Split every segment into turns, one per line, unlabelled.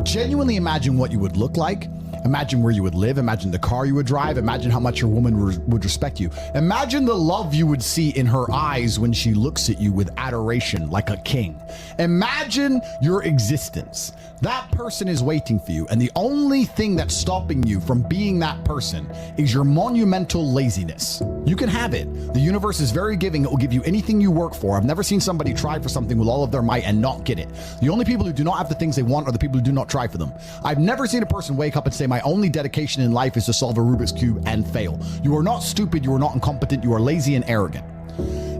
Genuinely imagine what you would look like. Imagine where you would live. Imagine the car you would drive. Imagine how much your woman would respect you. Imagine the love you would see in her eyes when she looks at you with adoration like a king. Imagine your existence. That person is waiting for you, and the only thing that's stopping you from being that person is your monumental laziness. You can have it. The universe is very giving. It will give you anything you work for. I've never seen somebody try for something with all of their might and not get it. The only people who do not have the things they want are the people who do not try for them. I've never seen a person wake up and say, my only dedication in life is to solve a Rubik's Cube and fail. You are not stupid. You are not incompetent. You are lazy and arrogant.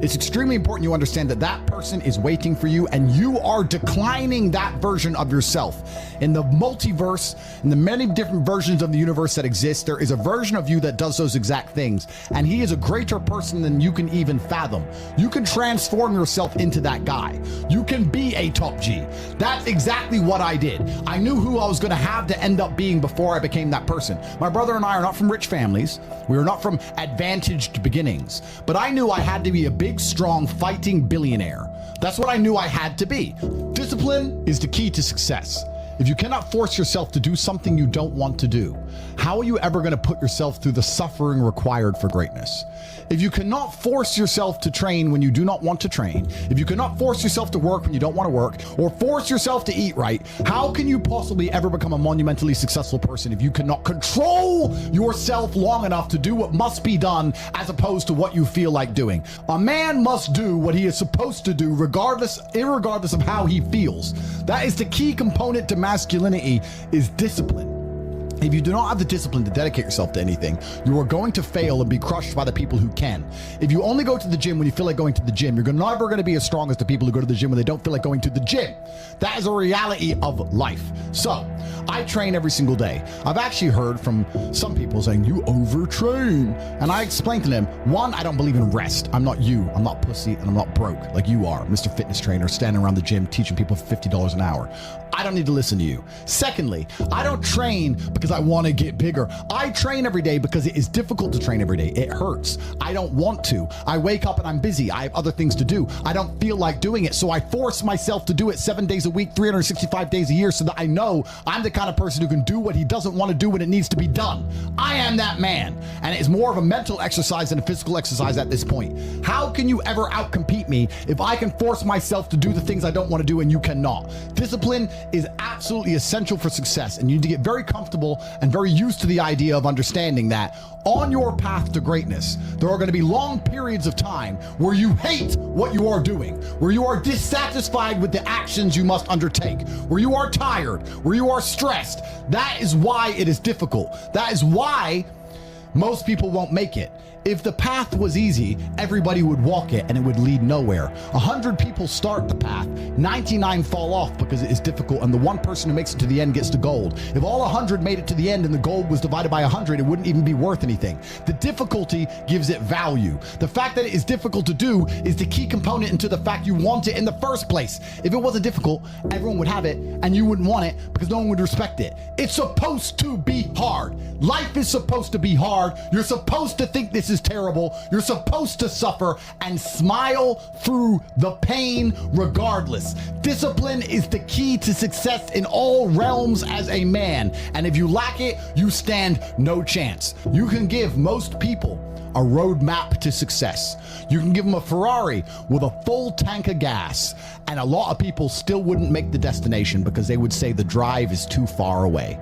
It's extremely important you understand that that person is waiting for you, and you are declining that version of yourself. In the multiverse, in the many different versions of the universe that exist, there is a version of you that does those exact things, and he is a greater person than you can even fathom. You can transform yourself into that guy. You can be a top G. That's exactly what I did. I knew who I was going to have to end up being before I became that person. My brother and I are not from rich families. We are not from advantaged beginnings, but I knew I had to be a big, strong, fighting billionaire. That's what I knew I had to be. Discipline is the key to success. If you cannot force yourself to do something you don't want to do, how are you ever going to put yourself through the suffering required for greatness? If you cannot force yourself to train when you do not want to train, if you cannot force yourself to work when you don't want to work, or force yourself to eat right, how can you possibly ever become a monumentally successful person if you cannot control yourself long enough to do what must be done as opposed to what you feel like doing? A man must do what he is supposed to do irregardless of how he feels. That is the key component to masculinity, is discipline. If you do not have the discipline to dedicate yourself to anything, you are going to fail and be crushed by the people who can. If you only go to the gym when you feel like going to the gym, you're never going to be as strong as the people who go to the gym when they don't feel like going to the gym. That is a reality of life. So I train every single day. I've actually heard from some people saying, you overtrain. And I explained to them, one, I don't believe in rest. I'm not you. I'm not pussy, and I'm not broke like you are, Mr. Fitness Trainer, standing around the gym teaching people for $50 an hour. I don't need to listen to you. Secondly, I don't train because I want to get bigger. I train every day because it is difficult to train every day. It hurts. I don't want to. I wake up and I'm busy. I have other things to do. I don't feel like doing it. So I force myself to do it 7 days a week, 365 days a year, so that I know I'm the kind of person who can do what he doesn't want to do when it needs to be done. I am that man. And it's more of a mental exercise than a physical exercise at this point. How can you ever outcompete me if I can force myself to do the things I don't want to do and you cannot? Discipline is absolutely essential for success, and you need to get very comfortable and very used to the idea of understanding that on your path to greatness, there are going to be long periods of time where you hate what you are doing, where you are dissatisfied with the actions you must undertake, where you are tired, where you are stressed. That is why it is difficult. That is why most people won't make it. If the path was easy, everybody would walk it and it would lead nowhere. 100 people start the path, 99 fall off because it is difficult, and the one person who makes it to the end gets the gold. If all 100 made it to the end and the gold was divided by 100, it wouldn't even be worth anything. The difficulty gives it value. The fact that it is difficult to do is the key component into the fact you want it in the first place. If it wasn't difficult, everyone would have it and you wouldn't want it because no one would respect it. It's supposed to be hard. Life is supposed to be hard. You're supposed to think this is terrible. You're supposed to suffer and smile through the pain regardless. Discipline is the key to success in all realms as a man. And if you lack it, you stand no chance. You can give most people a roadmap to success. You can give them a Ferrari with a full tank of gas, and a lot of people still wouldn't make the destination because they would say the drive is too far away.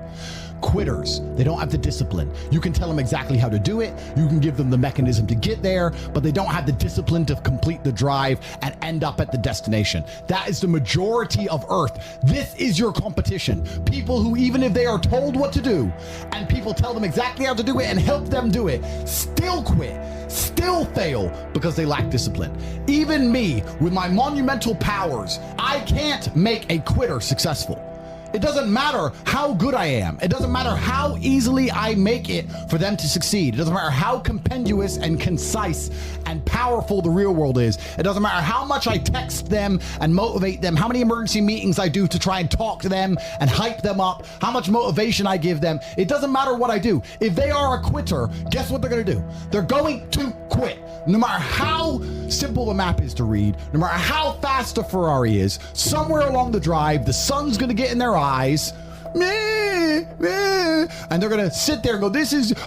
Quitters, they don't have the discipline. You can tell them exactly how to do it. You can give them the mechanism to get there, but they don't have the discipline to complete the drive and end up at the destination. That is the majority of Earth. This is your competition. People who, even if they are told what to do and people tell them exactly how to do it and help them do it, still quit, still fail because they lack discipline. Even me, with my monumental powers, I can't make a quitter successful. It doesn't matter how good I am. It doesn't matter how easily I make it for them to succeed. It doesn't matter how compendious and concise and powerful the real world is. It doesn't matter how much I text them and motivate them, how many emergency meetings I do to try and talk to them and hype them up, how much motivation I give them. It doesn't matter what I do. If they are a quitter, guess what they're going to do? They're going to quit. No matter how simple the map is to read, no matter how fast a Ferrari is, somewhere along the drive, the sun's going to get in their eyes, meh, meh, and they're gonna sit there and go,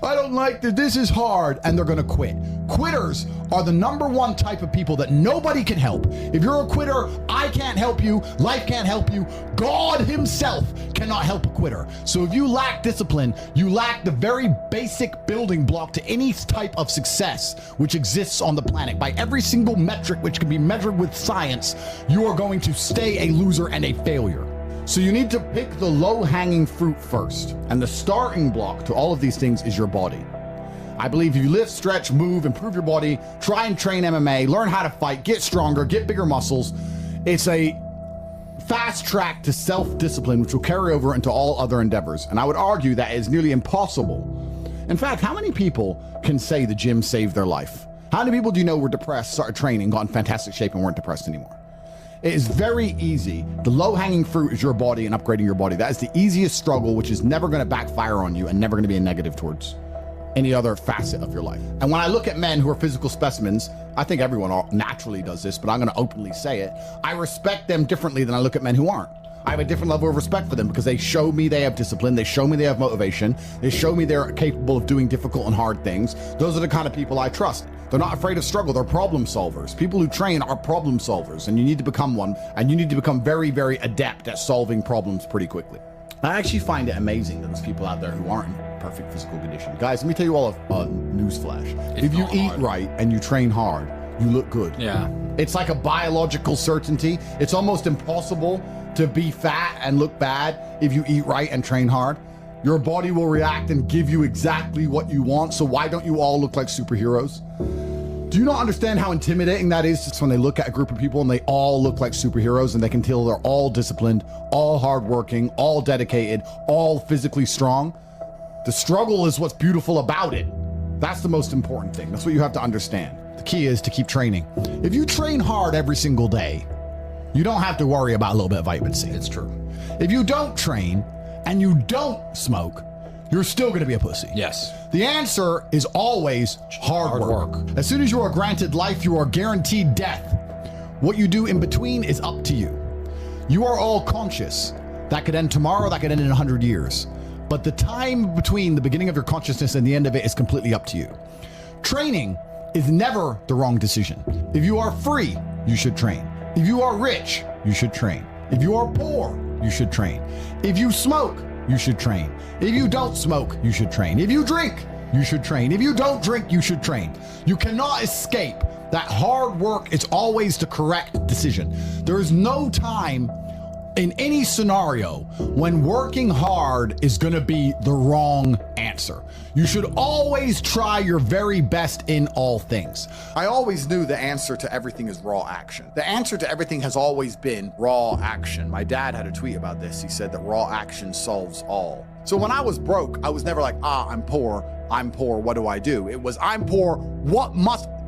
I don't like this, this is hard, and they're gonna quit. Quitters are the #1 type of people that nobody can help. If you're a quitter, I can't help you, life can't help you, God himself cannot help a quitter. So if you lack discipline, you lack the very basic building block to any type of success which exists on the planet. By every single metric which can be measured with science, you are going to stay a loser and a failure. So you need to pick the low-hanging fruit first. And the starting block to all of these things is your body. I believe if you lift, stretch, move, improve your body, try and train MMA, learn how to fight, get stronger, get bigger muscles, it's a fast track to self-discipline, which will carry over into all other endeavors. And I would argue that is nearly impossible. In fact, how many people can say the gym saved their life? How many people do you know were depressed, started training, got in fantastic shape, and weren't depressed anymore? It is very easy. The low-hanging fruit is your body and upgrading your body. That is the easiest struggle, which is never going to backfire on you and never going to be a negative towards any other facet of your life. And when I look at men who are physical specimens, I think everyone naturally does this, but I'm going to openly say it. I respect them differently than I look at men who aren't. I have a different level of respect for them because they show me they have discipline. They show me they have motivation. They show me they're capable of doing difficult and hard things. Those are the kind of people I trust. They're not afraid of struggle. They're problem solvers. People who train are problem solvers, and you need to become one, and you need to become very, very adept at solving problems pretty quickly. I actually find it amazing that there's people out there who aren't in perfect physical condition. Guys, let me tell you all a news flash. If you eat right and you train hard, you look good.
Yeah.
It's like a biological certainty. It's almost impossible to be fat and look bad if you eat right and train hard. Your body will react and give you exactly what you want. So why don't you all look like superheroes? Do you not understand how intimidating that is just when they look at a group of people and they all look like superheroes and they can tell they're all disciplined, all hardworking, all dedicated, all physically strong? The struggle is what's beautiful about it. That's the most important thing. That's what you have to understand. The key is to keep training. If you train hard every single day, you don't have to worry about a little bit of vitamin C.
It's true.
If you don't train and you don't smoke, you're still going to be a pussy.
Yes.
The answer is always hard work. As soon as you are granted life, you are guaranteed death. What you do in between is up to you. You are all conscious. That could end tomorrow, that could end in 100 years. But the time between the beginning of your consciousness and the end of it is completely up to you. Training is never the wrong decision. If you are free, you should train. If you are rich, you should train. If you are poor, you should train. If you smoke, you should train. If you don't smoke, you should train. If you drink, you should train. If you don't drink, you should train. You cannot escape that hard work is always the correct decision. There is no time in any scenario when working hard is going to be the wrong answer. You should always try your very best in all things. I always knew the answer to everything is raw action. The answer to everything has always been raw action. My dad had a tweet about this. He said that raw action solves all. So when I was broke, I was never like, I'm poor, what do I do? It was, I'm poor,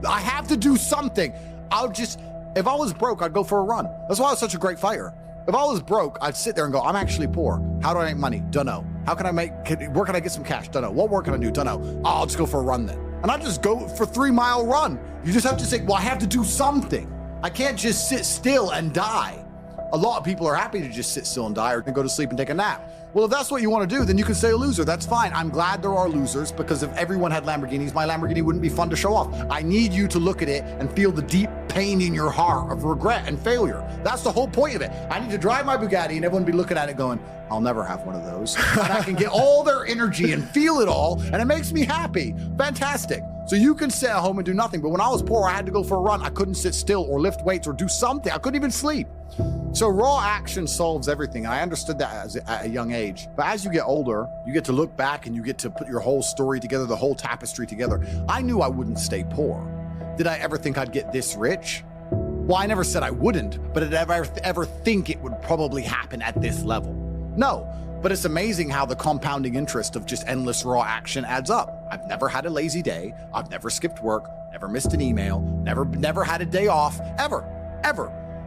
I have to do something. If I was broke, I'd go for a run. That's why I was such a great fighter. If I was broke, I'd sit there and go, I'm actually poor. How do I make money? Dunno. Where can I get some cash? Dunno. What work can I do? Dunno. I'll just go for a run then. And I just go for a 3-mile run. You just have to say, well, I have to do something. I can't just sit still and die. A lot of people are happy to just sit still and die or go to sleep and take a nap. Well, if that's what you want to do, then you can stay a loser. That's fine. I'm glad there are losers because if everyone had Lamborghinis, my Lamborghini wouldn't be fun to show off. I need you to look at it and feel the deep pain in your heart of regret and failure. That's the whole point of it. I need to drive my Bugatti and everyone be looking at it going, I'll never have one of those. And I can get all their energy and feel it all, and it makes me happy. Fantastic. So you can sit at home and do nothing. But when I was poor, I had to go for a run. I couldn't sit still or lift weights or do something. I couldn't even sleep. So raw action solves everything. And I understood that at a young age. But as you get older, you get to look back and you get to put your whole story together, the whole tapestry together. I knew I wouldn't stay poor. Did I ever think I'd get this rich? Well, I never said I wouldn't, but did I ever think it would probably happen at this level? No. But it's amazing how the compounding interest of just endless raw action adds up. I've never had a lazy day. I've never skipped work, never missed an email, never had a day off, ever.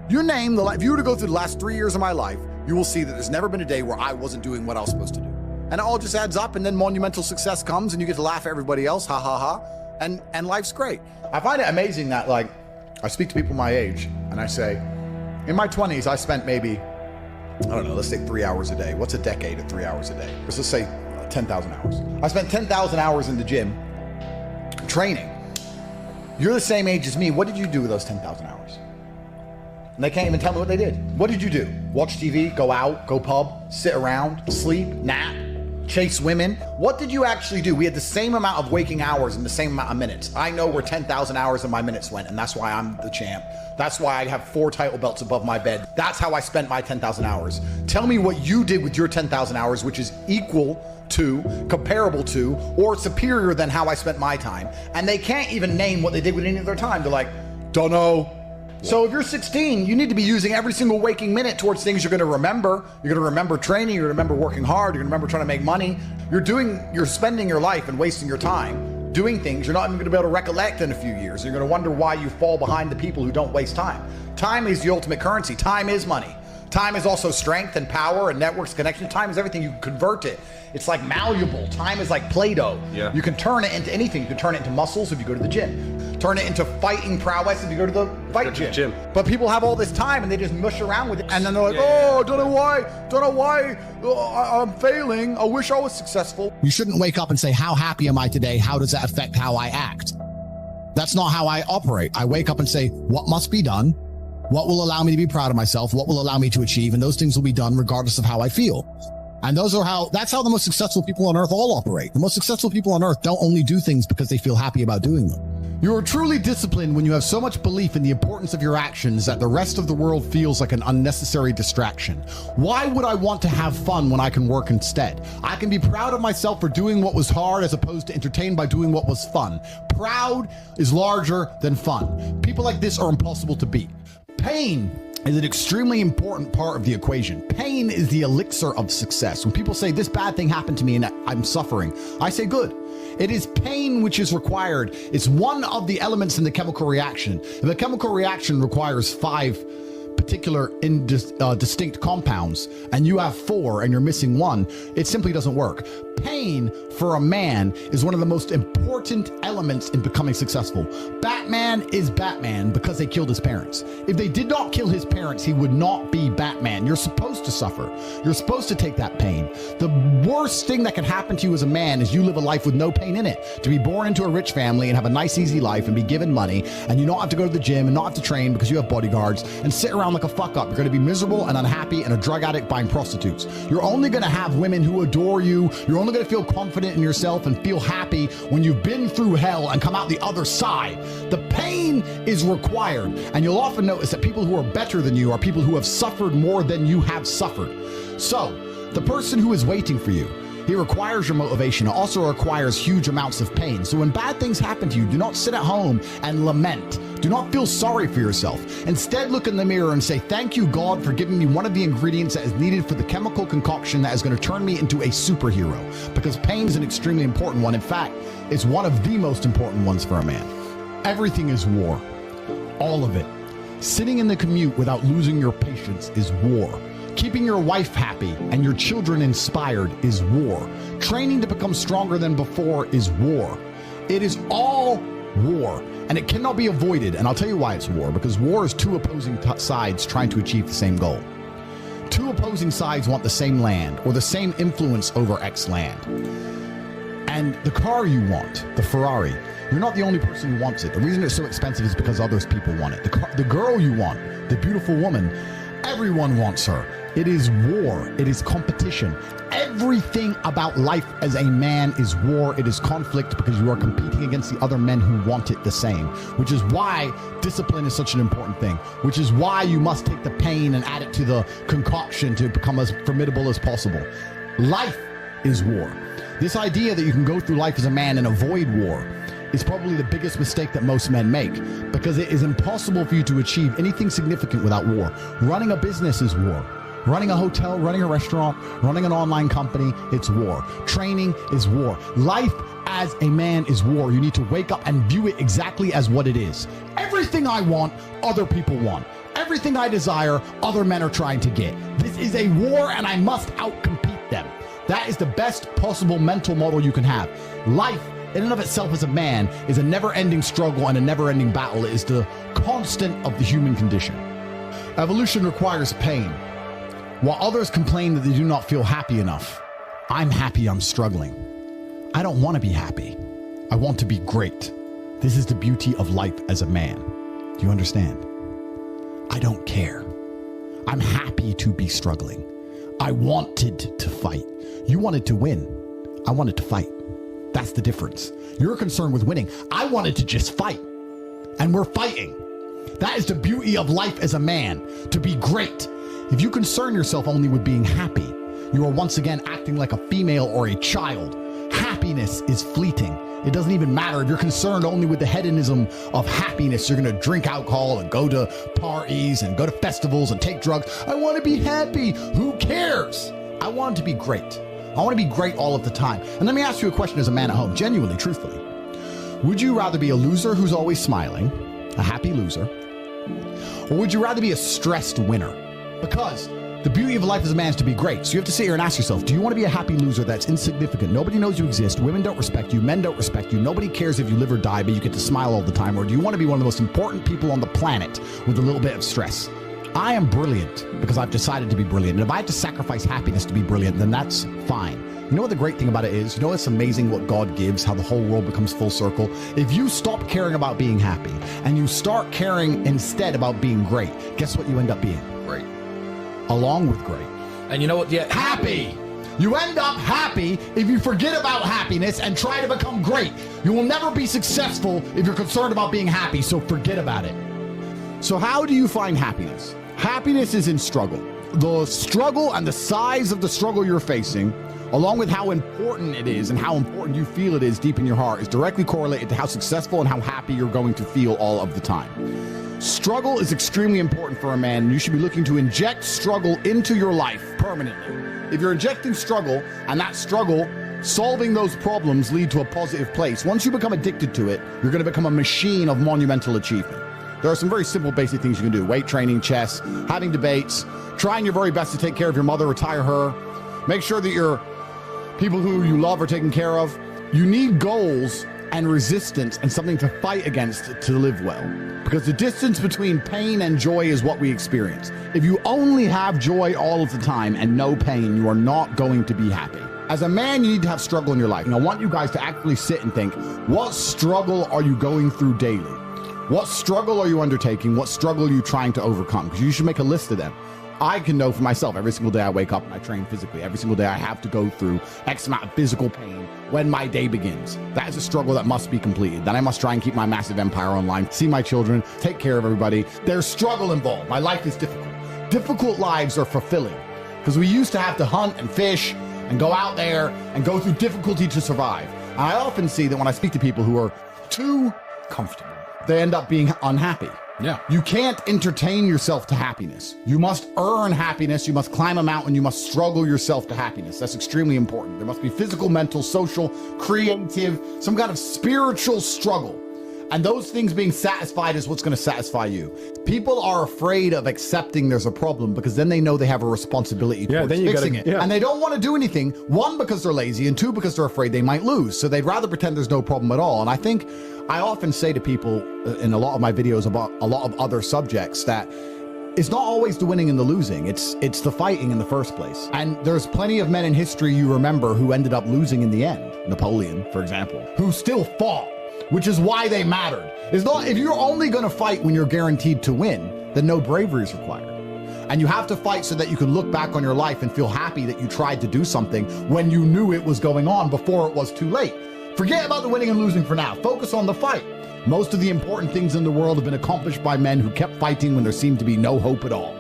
You name if you were to go through the last 3 years of my life, you will see that there's never been a day where I wasn't doing what I was supposed to do. And it all just adds up, and then monumental success comes and you get to laugh at everybody else, ha ha ha, and life's great. I find it amazing that I speak to people my age and I say, in my 20s, I spent maybe I don't know, let's say 3 hours a day. What's a decade at 3 hours a day? Let's just say 10,000 hours. I spent 10,000 hours in the gym training. You're the same age as me. What did you do with those 10,000 hours? And they can't even tell me what they did. What did you do? Watch TV, go out, go pub, sit around, sleep, nap, chase women? What did you actually do? We had the same amount of waking hours and the same amount of minutes. I know where 10,000 hours of my minutes went, and that's why I'm the champ. That's why I have 4 title belts above my bed. That's how I spent my 10,000 hours. Tell me what you did with your 10,000 hours, which is equal to, comparable to, or superior than how I spent my time. And they can't even name what they did with any of their time. They're like, don't know. So if you're 16, you need to be using every single waking minute towards things you're going to remember. You're going to remember training. You're going to remember working hard. You're going to remember trying to make money. You're spending your life and wasting your time doing things you're not even going to be able to recollect in a few years. You're going to wonder why you fall behind the people who don't waste time. Time is the ultimate currency. Time is money. Time is also strength and power and networks, connection. Time is everything. You can convert it. It's like malleable. Time is like Play-Doh. Yeah. You can turn it into anything. You can turn it into muscles if you go to the gym. Turn it into fighting prowess if you go to the fight gym. But people have all this time and they just mush around with it. And then they're like, don't know why I'm failing. I wish I was successful.
You shouldn't wake up and say, how happy am I today? How does that affect how I act? That's not how I operate. I wake up and say, what must be done? What will allow me to be proud of myself? What will allow me to achieve? And those things will be done regardless of how I feel. And that's how the most successful people on earth all operate. The most successful people on earth don't only do things because they feel happy about doing them.
You are truly disciplined when you have so much belief in the importance of your actions that the rest of the world feels like an unnecessary distraction. Why would I want to have fun when I can work instead? I can be proud of myself for doing what was hard as opposed to entertained by doing what was fun. Proud is larger than fun. People like this are impossible to beat. Pain is an extremely important part of the equation. Pain is the elixir of success. When people say this bad thing happened to me and I'm suffering, I say good. It is pain which is required. It's one of the elements in the chemical reaction. If a chemical reaction requires 5 particular distinct compounds and you have 4 and you're missing 1, it simply doesn't work. Pain for a man is one of the most important elements in becoming successful. Batman is Batman because they killed his parents. If they did not kill his parents, he would not be Batman. You're supposed to suffer. You're supposed to take that pain. The worst thing that can happen to you as a man is you live a life with no pain in it. To be born into a rich family and have a nice, easy life and be given money and you don't have to go to the gym and not have to train because you have bodyguards and sit around like a fuck up. You're going to be miserable and unhappy and a drug addict buying prostitutes. You're only going to have women who adore you. You're only going to feel confident in yourself and feel happy when you've been through hell and come out the other side. The pain is required, and you'll often notice that people who are better than you are people who have suffered more than you have suffered. So the person who is waiting for you, he requires your motivation. It also requires huge amounts of pain. So when bad things happen to you, do not sit at home and lament. Do not feel sorry for yourself. Instead, look in the mirror and say, thank you, God, for giving me one of the ingredients that is needed for the chemical concoction that is going to turn me into a superhero. Because pain is an extremely important one. In fact, it's one of the most important ones for a man. Everything is war. All of it. Sitting in the commute without losing your patience is war. Keeping your wife happy and your children inspired is war. Training to become stronger than before is war. It is all war, and it cannot be avoided. And I'll tell you why it's war, because war is 2 opposing sides trying to achieve the same goal. 2 opposing sides want the same land or the same influence over X land. And the car you want, the Ferrari, you're not the only person who wants it. The reason it's so expensive is because others people want it. The girl you want, the beautiful woman, everyone wants her. It is war. It is competition. Everything about life as a man is war. It is conflict because you are competing against the other men who want it the same, which is why discipline is such an important thing, which is why you must take the pain and add it to the concoction to become as formidable as possible. Life is war. This idea that you can go through life as a man and avoid war is probably the biggest mistake that most men make, because it is impossible for you to achieve anything significant without war. Running a business is war. Running a hotel, running a restaurant, running an online company, it's war. Training is war. Life as a man is war. You need to wake up and view it exactly as what it is. Everything I want, other people want. Everything I desire, other men are trying to get. This is a war and I must outcompete them. That is the best possible mental model you can have. Life in and of itself as a man is a never-ending struggle and a never-ending battle. It is the constant of the human condition. Evolution requires pain. While others complain that they do not feel happy enough, I'm happy I'm struggling. I don't want to be happy. I want to be great. This is the beauty of life as a man. Do you understand? I don't care. I'm happy to be struggling. I wanted to fight. You wanted to win. I wanted to fight. That's the difference. You're concerned with winning. I wanted to just fight. And we're fighting. That is the beauty of life as a man, to be great. If you concern yourself only with being happy, you are once again acting like a female or a child. Happiness is fleeting. It doesn't even matter if you're concerned only with the hedonism of happiness. You're going to drink alcohol and go to parties and go to festivals and take drugs. I want to be happy. Who cares? I want to be great. I want to be great all of the time. And let me ask you a question as a man at home, genuinely, truthfully. Would you rather be a loser who's always smiling, a happy loser, or would you rather be a stressed winner? Because the beauty of life as a man is to be great. So you have to sit here and ask yourself, do you want to be a happy loser that's insignificant? Nobody knows you exist. Women don't respect you. Men don't respect you. Nobody cares if you live or die, but you get to smile all the time. Or do you want to be one of the most important people on the planet with a little bit of stress? I am brilliant because I've decided to be brilliant. And if I have to sacrifice happiness to be brilliant, then that's fine. You know what the great thing about it is? You know it's amazing what God gives, how the whole world becomes full circle? If you stop caring about being happy and you start caring instead about being great, guess what you end up being?
Great.
Along with great.
And you know what? Yeah.
Happy. You end up happy if you forget about happiness and try to become great. You will never be successful if you're concerned about being happy, so forget about it. So how do you find happiness? Happiness is in struggle. The struggle and the size of the struggle you're facing, along with how important it is and how important you feel it is deep in your heart, is directly correlated to how successful and how happy you're going to feel all of the time. Struggle is extremely important for a man, and you should be looking to inject struggle into your life permanently. If you're injecting struggle, and that struggle, solving those problems lead to a positive place, once you become addicted to it, you're going to become a machine of monumental achievement. There are some very simple basic things you can do. Weight training, chess, having debates, trying your very best to take care of your mother, retire her, make sure that your people who you love are taken care of. You need goals and resistance and something to fight against to live well. Because the distance between pain and joy is what we experience. If you only have joy all of the time and no pain, you are not going to be happy. As a man, you need to have struggle in your life. And I want you guys to actually sit and think, what struggle are you going through daily? What struggle are you undertaking? What struggle are you trying to overcome? Because you should make a list of them. I can know for myself, every single day I wake up and I train physically. Every single day I have to go through X amount of physical pain when my day begins. That is a struggle that must be completed. Then I must try and keep my massive empire online, see my children, take care of everybody. There's struggle involved. My life is difficult. Difficult lives are fulfilling because we used to have to hunt and fish and go out there and go through difficulty to survive. And I often see that when I speak to people who are too comfortable, they end up being unhappy.
Yeah.
You can't entertain yourself to happiness. You must earn happiness. You must climb a mountain. You must struggle yourself to happiness. That's extremely important. There must be physical, mental, social, creative, some kind of spiritual struggle. And those things being satisfied is what's going to satisfy you. People are afraid of accepting there's a problem because then they know they have a responsibility towards fixing it. Yeah. And they don't want to do anything, one, because they're lazy, and two, because they're afraid they might lose. So they'd rather pretend there's no problem at all. And I think I often say to people in a lot of my videos about a lot of other subjects that it's not always the winning and the losing. It's the fighting in the first place. And there's plenty of men in history you remember who ended up losing in the end. Napoleon, for example, who still fought, which is why they mattered. It's not, if you're only going to fight when you're guaranteed to win, then no bravery is required. And you have to fight so that you can look back on your life and feel happy that you tried to do something when you knew it was going on before it was too late. Forget about the winning and losing for now. Focus on the fight. Most of the important things in the world have been accomplished by men who kept fighting when there seemed to be no hope at all.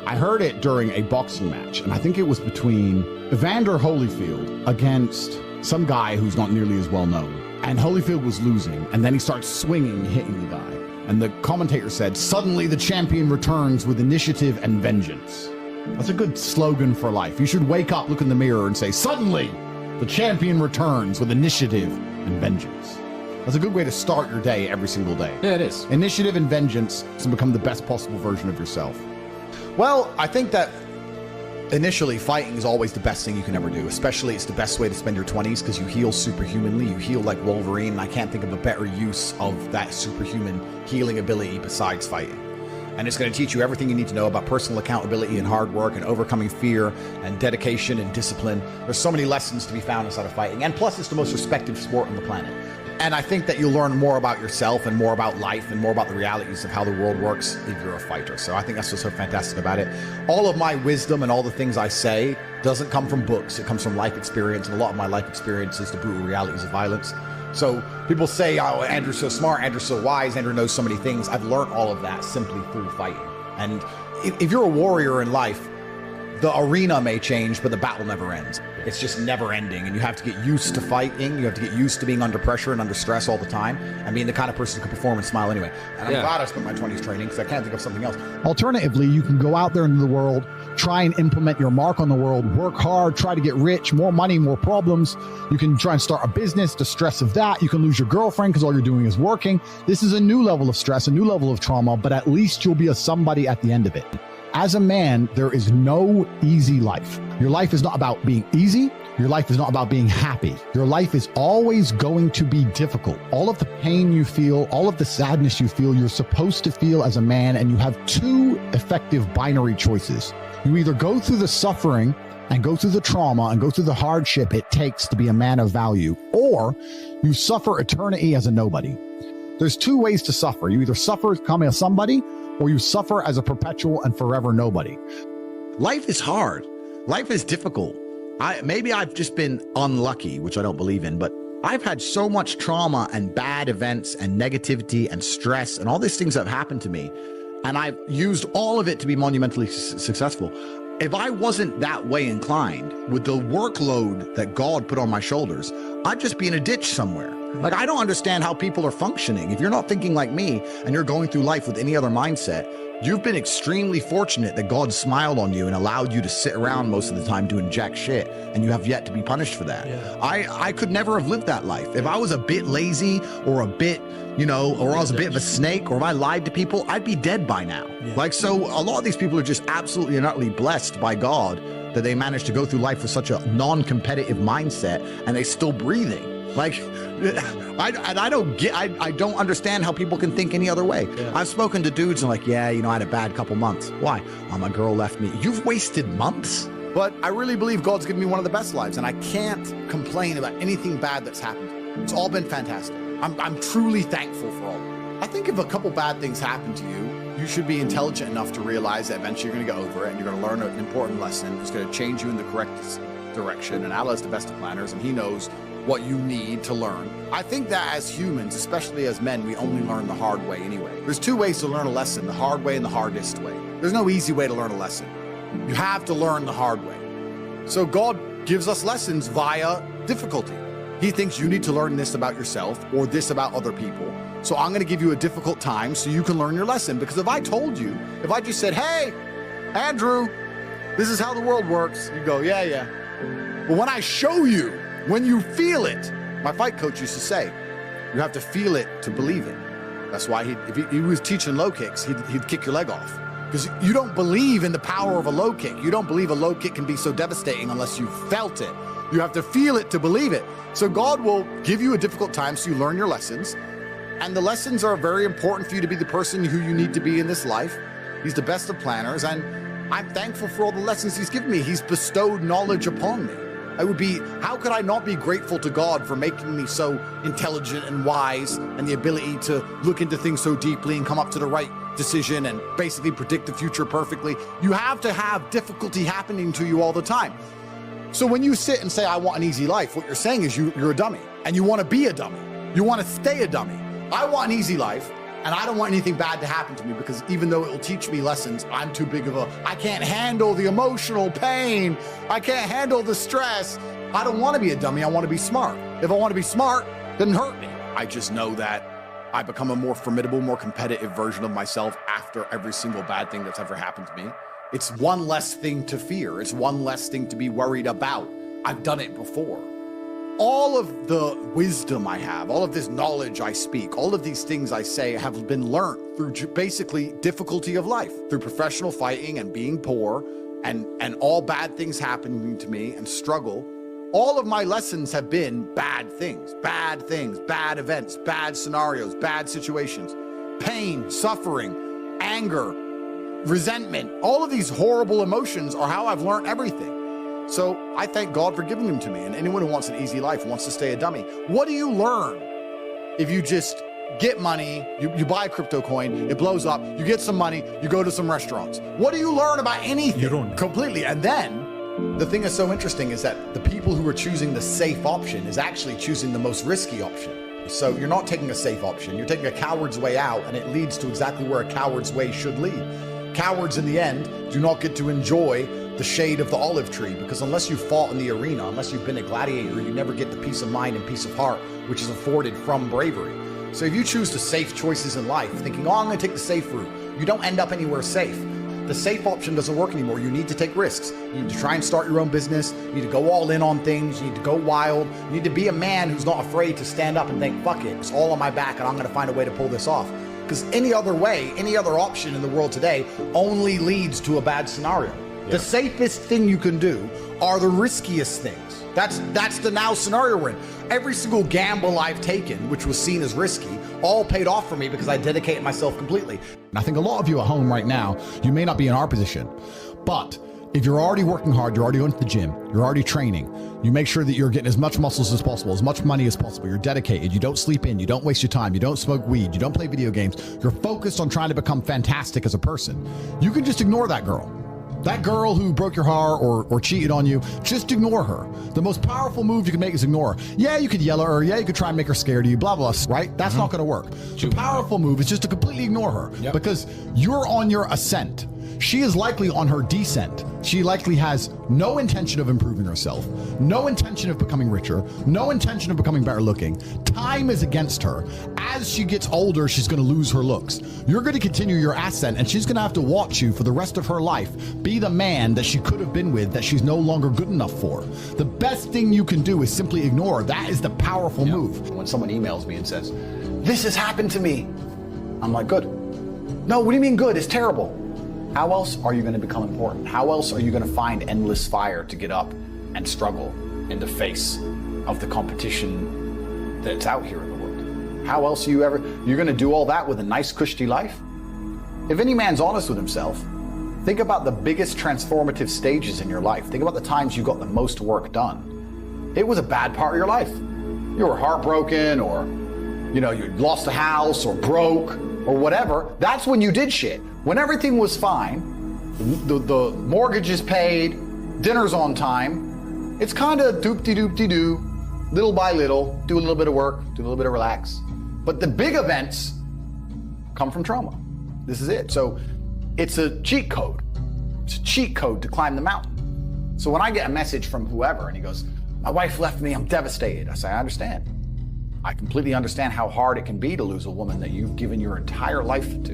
I heard it during a boxing match, and I think it was between Evander Holyfield against some guy who's not nearly as well known. And Holyfield was losing, and then he starts swinging, hitting the guy. And the commentator said, "Suddenly the champion returns with initiative and vengeance." That's a good slogan for life. You should wake up, look in the mirror, and say, "Suddenly the champion returns with initiative and vengeance." That's a good way to start your day every single day.
Yeah, it is.
Initiative and vengeance to become the best possible version of yourself. Well, I think that initially, fighting is always the best thing you can ever do. Especially, it's the best way to spend your 20s because you heal superhumanly. You heal like Wolverine, and I can't think of a better use of that superhuman healing ability besides fighting. And it's going to teach you everything you need to know about personal accountability and hard work and overcoming fear and dedication and discipline. There's so many lessons to be found inside of fighting. And plus, it's the most respected sport on the planet. And I think that you'll learn more about yourself and more about life and more about the realities of how the world works if you're a fighter. So I think that's what's so fantastic about it. All of my wisdom and all the things I say doesn't come from books. It comes from life experience. And a lot of my life experience is the brutal realities of violence. So people say, oh, Andrew's so smart, Andrew's so wise, Andrew knows so many things. I've learned all of that simply through fighting. And if you're a warrior in life, the arena may change, but the battle never ends. It's just never ending. And you have to get used to fighting. You have to get used to being under pressure and under stress all the time and being the kind of person who can perform and smile anyway. And I'm glad I spent my 20s training because I can't think of something else.
Alternatively, you can go out there into the world, try and implement your mark on the world, work hard, try to get rich, more money, more problems. You can try and start a business, the stress of that. You can lose your girlfriend because all you're doing is working. This is a new level of stress, a new level of trauma, but at least you'll be a somebody at the end of it. As a man, there is no easy life. Your life is not about being easy. Your life is not about being happy. Your life is always going to be difficult. All of the pain you feel, all of the sadness you feel, you're supposed to feel as a man, and you have two effective binary choices. You either go through the suffering and go through the trauma and go through the hardship it takes to be a man of value, or you suffer eternity as a nobody. There's two ways to suffer. You either suffer as becoming a somebody, or you suffer as a perpetual and forever nobody.
Life is hard. Life is difficult. Maybe I've just been unlucky, which I don't believe in, but I've had so much trauma and bad events and negativity and stress and all these things that have happened to me. And I've used all of it to be monumentally successful. If I wasn't that way inclined with the workload that God put on my shoulders, I'd just be in a ditch somewhere. Like, I don't understand how people are functioning. If you're not thinking like me and you're going through life with any other mindset, you've been extremely fortunate that God smiled on you and allowed you to sit around most of the time doing jack shit, and you have yet to be punished for that. Yeah. I could never have lived that life. If I was a bit lazy or a bit, or I was a bit of a snake, or if I lied to people, I'd be dead by now. Yeah. Like, so a lot of these people are just absolutely and utterly blessed by God that they managed to go through life with such a non-competitive mindset and they're still breathing. Like, I don't understand how people can think any other way. Yeah. I've spoken to dudes and like, I had a bad couple months. Why? Oh, my girl left me. You've wasted months? But I really believe God's given me one of the best lives, and I can't complain about anything bad that's happened. It's all been fantastic. I'm truly thankful for all of it. I think if a couple bad things happen to you, you should be intelligent enough to realize that eventually you're going to get over it and you're going to learn an important lesson. It's going to change you in the correct direction. And Allah is the best of planners, and He knows what you need to learn. I think that as humans, especially as men, we only learn the hard way anyway. There's two ways to learn a lesson, the hard way and the hardest way. There's no easy way to learn a lesson. You have to learn the hard way. So God gives us lessons via difficulty. He thinks you need to learn this about yourself or this about other people. So I'm going to give you a difficult time so you can learn your lesson. Because if I told you, if I just said, hey, Andrew, this is how the world works, you go, yeah. But when I show you, when you feel it, my fight coach used to say, you have to feel it to believe it. That's why if he was teaching low kicks, he'd kick your leg off. Because you don't believe in the power of a low kick. You don't believe a low kick can be so devastating unless you felt it. You have to feel it to believe it. So God will give you a difficult time so you learn your lessons. And the lessons are very important for you to be the person who you need to be in this life. He's the best of planners, and I'm thankful for all the lessons He's given me. He's bestowed knowledge upon me. How could I not be grateful to God for making me so intelligent and wise, and the ability to look into things so deeply and come up to the right decision and basically predict the future perfectly? You have to have difficulty happening to you all the time. So when you sit and say, I want an easy life, what you're saying is you're a dummy, and you want to be a dummy. You want to stay a dummy. I want an easy life, and I don't want anything bad to happen to me, because even though it will teach me lessons, I'm too big of I can't handle the emotional pain. I can't handle the stress. I don't want to be a dummy. I want to be smart. If I want to be smart, then hurt me. I just know that I become a more formidable, more competitive version of myself after every single bad thing that's ever happened to me. It's one less thing to fear. It's one less thing to be worried about. I've done it before. All of the wisdom I have, all of this knowledge I speak, all of these things I say have been learned through basically difficulty of life, through professional fighting and being poor and all bad things happening to me and struggle. All of my lessons have been bad things, bad events, bad scenarios, bad situations, pain, suffering, anger, resentment, all of these horrible emotions are how I've learned everything. So I thank God for giving them to me. And anyone who wants an easy life wants to stay a dummy. What do you learn if you just get money, you buy a crypto coin, it blows up, you get some money, you go to some restaurants? What do you learn about anything?
You don't.
Completely. And then the thing that's so interesting is that the people who are choosing the safe option is actually choosing the most risky option. So you're not taking a safe option, you're taking a coward's way out, and it leads to exactly where a coward's way should lead. Cowards in the end do not get to enjoy the shade of the olive tree, because unless you fought in the arena, unless you've been a gladiator, you never get the peace of mind and peace of heart, which is afforded from bravery. So if you choose the safe choices in life, thinking, oh, I'm gonna take the safe route, you don't end up anywhere safe. The safe option doesn't work anymore. You need to take risks. You need to try and start your own business. You need to go all in on things. You need to go wild. You need to be a man who's not afraid to stand up and think, fuck it, it's all on my back and I'm gonna find a way to pull this off. Because any other way, any other option in the world today only leads to a bad scenario. Yeah. The safest thing you can do are the riskiest things. That's the now scenario we're in. Every single gamble I've taken, which was seen as risky, all paid off for me because I dedicated myself completely.
And I think a lot of you at home right now, you may not be in our position, but if you're already working hard, you're already going to the gym, you're already training, you make sure that you're getting as much muscles as possible, as much money as possible, you're dedicated, you don't sleep in, you don't waste your time, you don't smoke weed, you don't play video games, you're focused on trying to become fantastic as a person, you can just ignore that girl. That girl who broke your heart or cheated on you, just ignore her. The most powerful move you can make is ignore her. Yeah, you could yell at her. Yeah, you could try and make her scared of you, blah, blah, right? That's not going to work. The powerful move is just to completely ignore her because you're on your ascent. She is likely on her descent. She likely has no intention of improving herself, no intention of becoming richer, no intention of becoming better looking. Time is against her. As she gets older, she's going to lose her looks. You're going to continue your ascent, and she's going to have to watch you for the rest of her life be the man that she could have been with that she's no longer good enough for. The best thing you can do is simply ignore her. That is the powerful move.
When someone emails me and says, this has happened to me, I'm like, good. No, what do you mean good? It's terrible. How else are you going to become important? How else are you going to find endless fire to get up and struggle in the face of the competition that's out here in the world? How else you're going to do all that with a nice, cushy life? If any man's honest with himself, think about the biggest transformative stages in your life. Think about the times you got the most work done. It was a bad part of your life. You were heartbroken, or you lost a house, or broke, or whatever. That's when you did shit. When everything was fine, the mortgage is paid, dinner's on time, it's kind of doop-de-doop-de-doo, little by little, do a little bit of work, do a little bit of relax. But the big events come from trauma. This is it. So it's a cheat code. It's a cheat code to climb the mountain. So when I get a message from whoever and he goes, my wife left me, I'm devastated. I say, I understand. I completely understand how hard it can be to lose a woman that you've given your entire life to.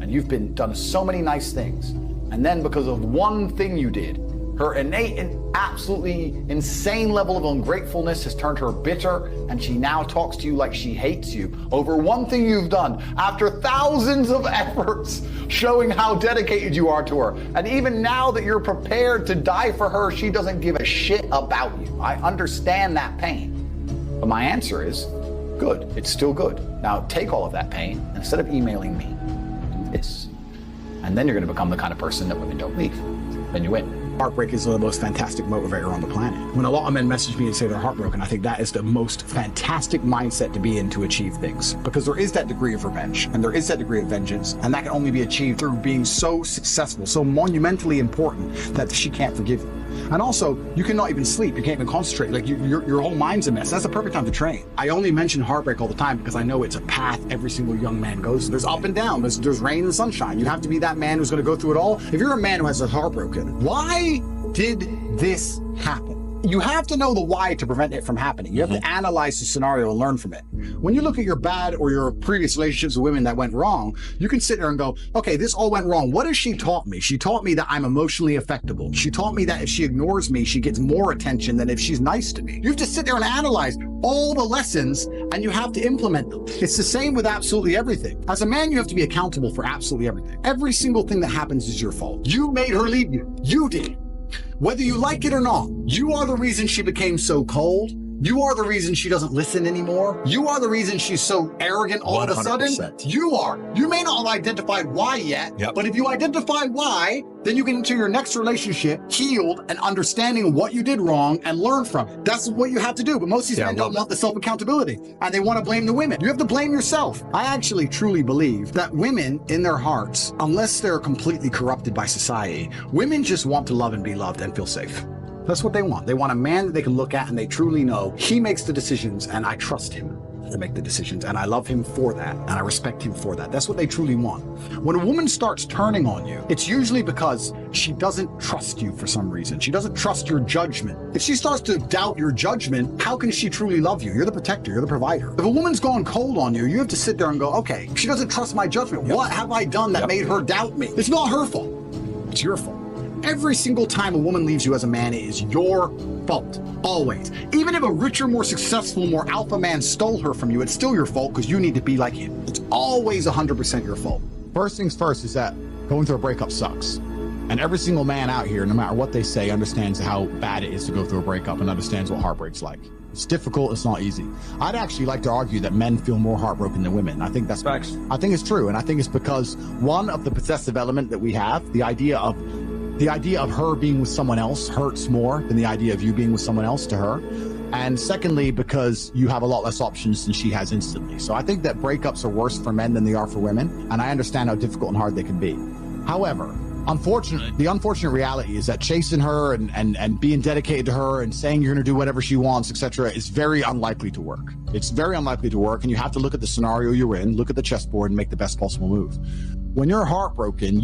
And you've done so many nice things. And then because of one thing you did, her innate and absolutely insane level of ungratefulness has turned her bitter, and she now talks to you like she hates you over one thing you've done after thousands of efforts showing how dedicated you are to her. And even now that you're prepared to die for her, she doesn't give a shit about you. I understand that pain. But my answer is, good, it's still good. Now take all of that pain, and instead of emailing me, this. And then you're going to become the kind of person that women don't leave. Then you win.
Heartbreak is the most fantastic motivator on the planet. When a lot of men message me and say they're heartbroken, I think that is the most fantastic mindset to be in to achieve things. Because there is that degree of revenge, and there is that degree of vengeance, and that can only be achieved through being so successful, so monumentally important that she can't forgive you. And also, you cannot even sleep, you can't even concentrate, like your whole mind's a mess. That's the perfect time to train. I only mention heartbreak all the time because I know it's a path every single young man goes through. There's up and down, there's rain and sunshine. You have to be that man who's gonna go through it all. If you're a man who has a heartbroken, why did this happen? You have to know the why to prevent it from happening. You have to analyze the scenario and learn from it. When you look at your bad or your previous relationships with women that went wrong, you can sit there and go, okay, this all went wrong. What has she taught me? She taught me that I'm emotionally affectable. She taught me that if she ignores me, she gets more attention than if she's nice to me. You have to sit there and analyze all the lessons, and you have to implement them. It's the same with absolutely everything. As a man, you have to be accountable for absolutely everything. Every single thing that happens is your fault. You made her leave you. You did. Whether you like it or not, you are the reason she became so cold. You are the reason she doesn't listen anymore. You are the reason she's so arrogant all of a sudden.
100%.
You are. You may not have identified why yet, but if you identify why, then you get into your next relationship healed and understanding what you did wrong and learn from it. That's what you have to do. But most of these men don't want the self-accountability and they want to blame the women. You have to blame yourself. I actually truly believe that women in their hearts, unless they're completely corrupted by society, women just want to love and be loved and feel safe. That's what they want. They want a man that they can look at and they truly know he makes the decisions and I trust him to make the decisions and I love him for that and I respect him for that. That's what they truly want. When a woman starts turning on you, it's usually because she doesn't trust you for some reason. She doesn't trust your judgment. If she starts to doubt your judgment, how can she truly love you? You're the protector, you're the provider. If a woman's gone cold on you, you have to sit there and go, okay, she doesn't trust my judgment. What have I done that made her doubt me? It's not her fault. It's your fault. Every single time a woman leaves you as a man, it is your fault. Always. Even if a richer, more successful, more alpha man stole her from you, it's still your fault because you need to be like him. It's always 100% your fault.
First things first is that going through a breakup sucks. And every single man out here, no matter what they say, understands how bad it is to go through a breakup and understands what heartbreak's like. It's difficult, it's not easy. I'd actually like to argue that men feel more heartbroken than women. I think that's
facts.
I think it's true. And I think it's because one of the possessive element that we have, the idea of her being with someone else hurts more than the idea of you being with someone else to her. And secondly, because you have a lot less options than she has instantly. So I think that breakups are worse for men than they are for women. And I understand how difficult and hard they can be. However, unfortunately, the unfortunate reality is that chasing her and being dedicated to her and saying you're going to do whatever she wants, etc., is very unlikely to work. It's very unlikely to work. And you have to look at the scenario you're in, look at the chessboard and make the best possible move. When you're heartbroken,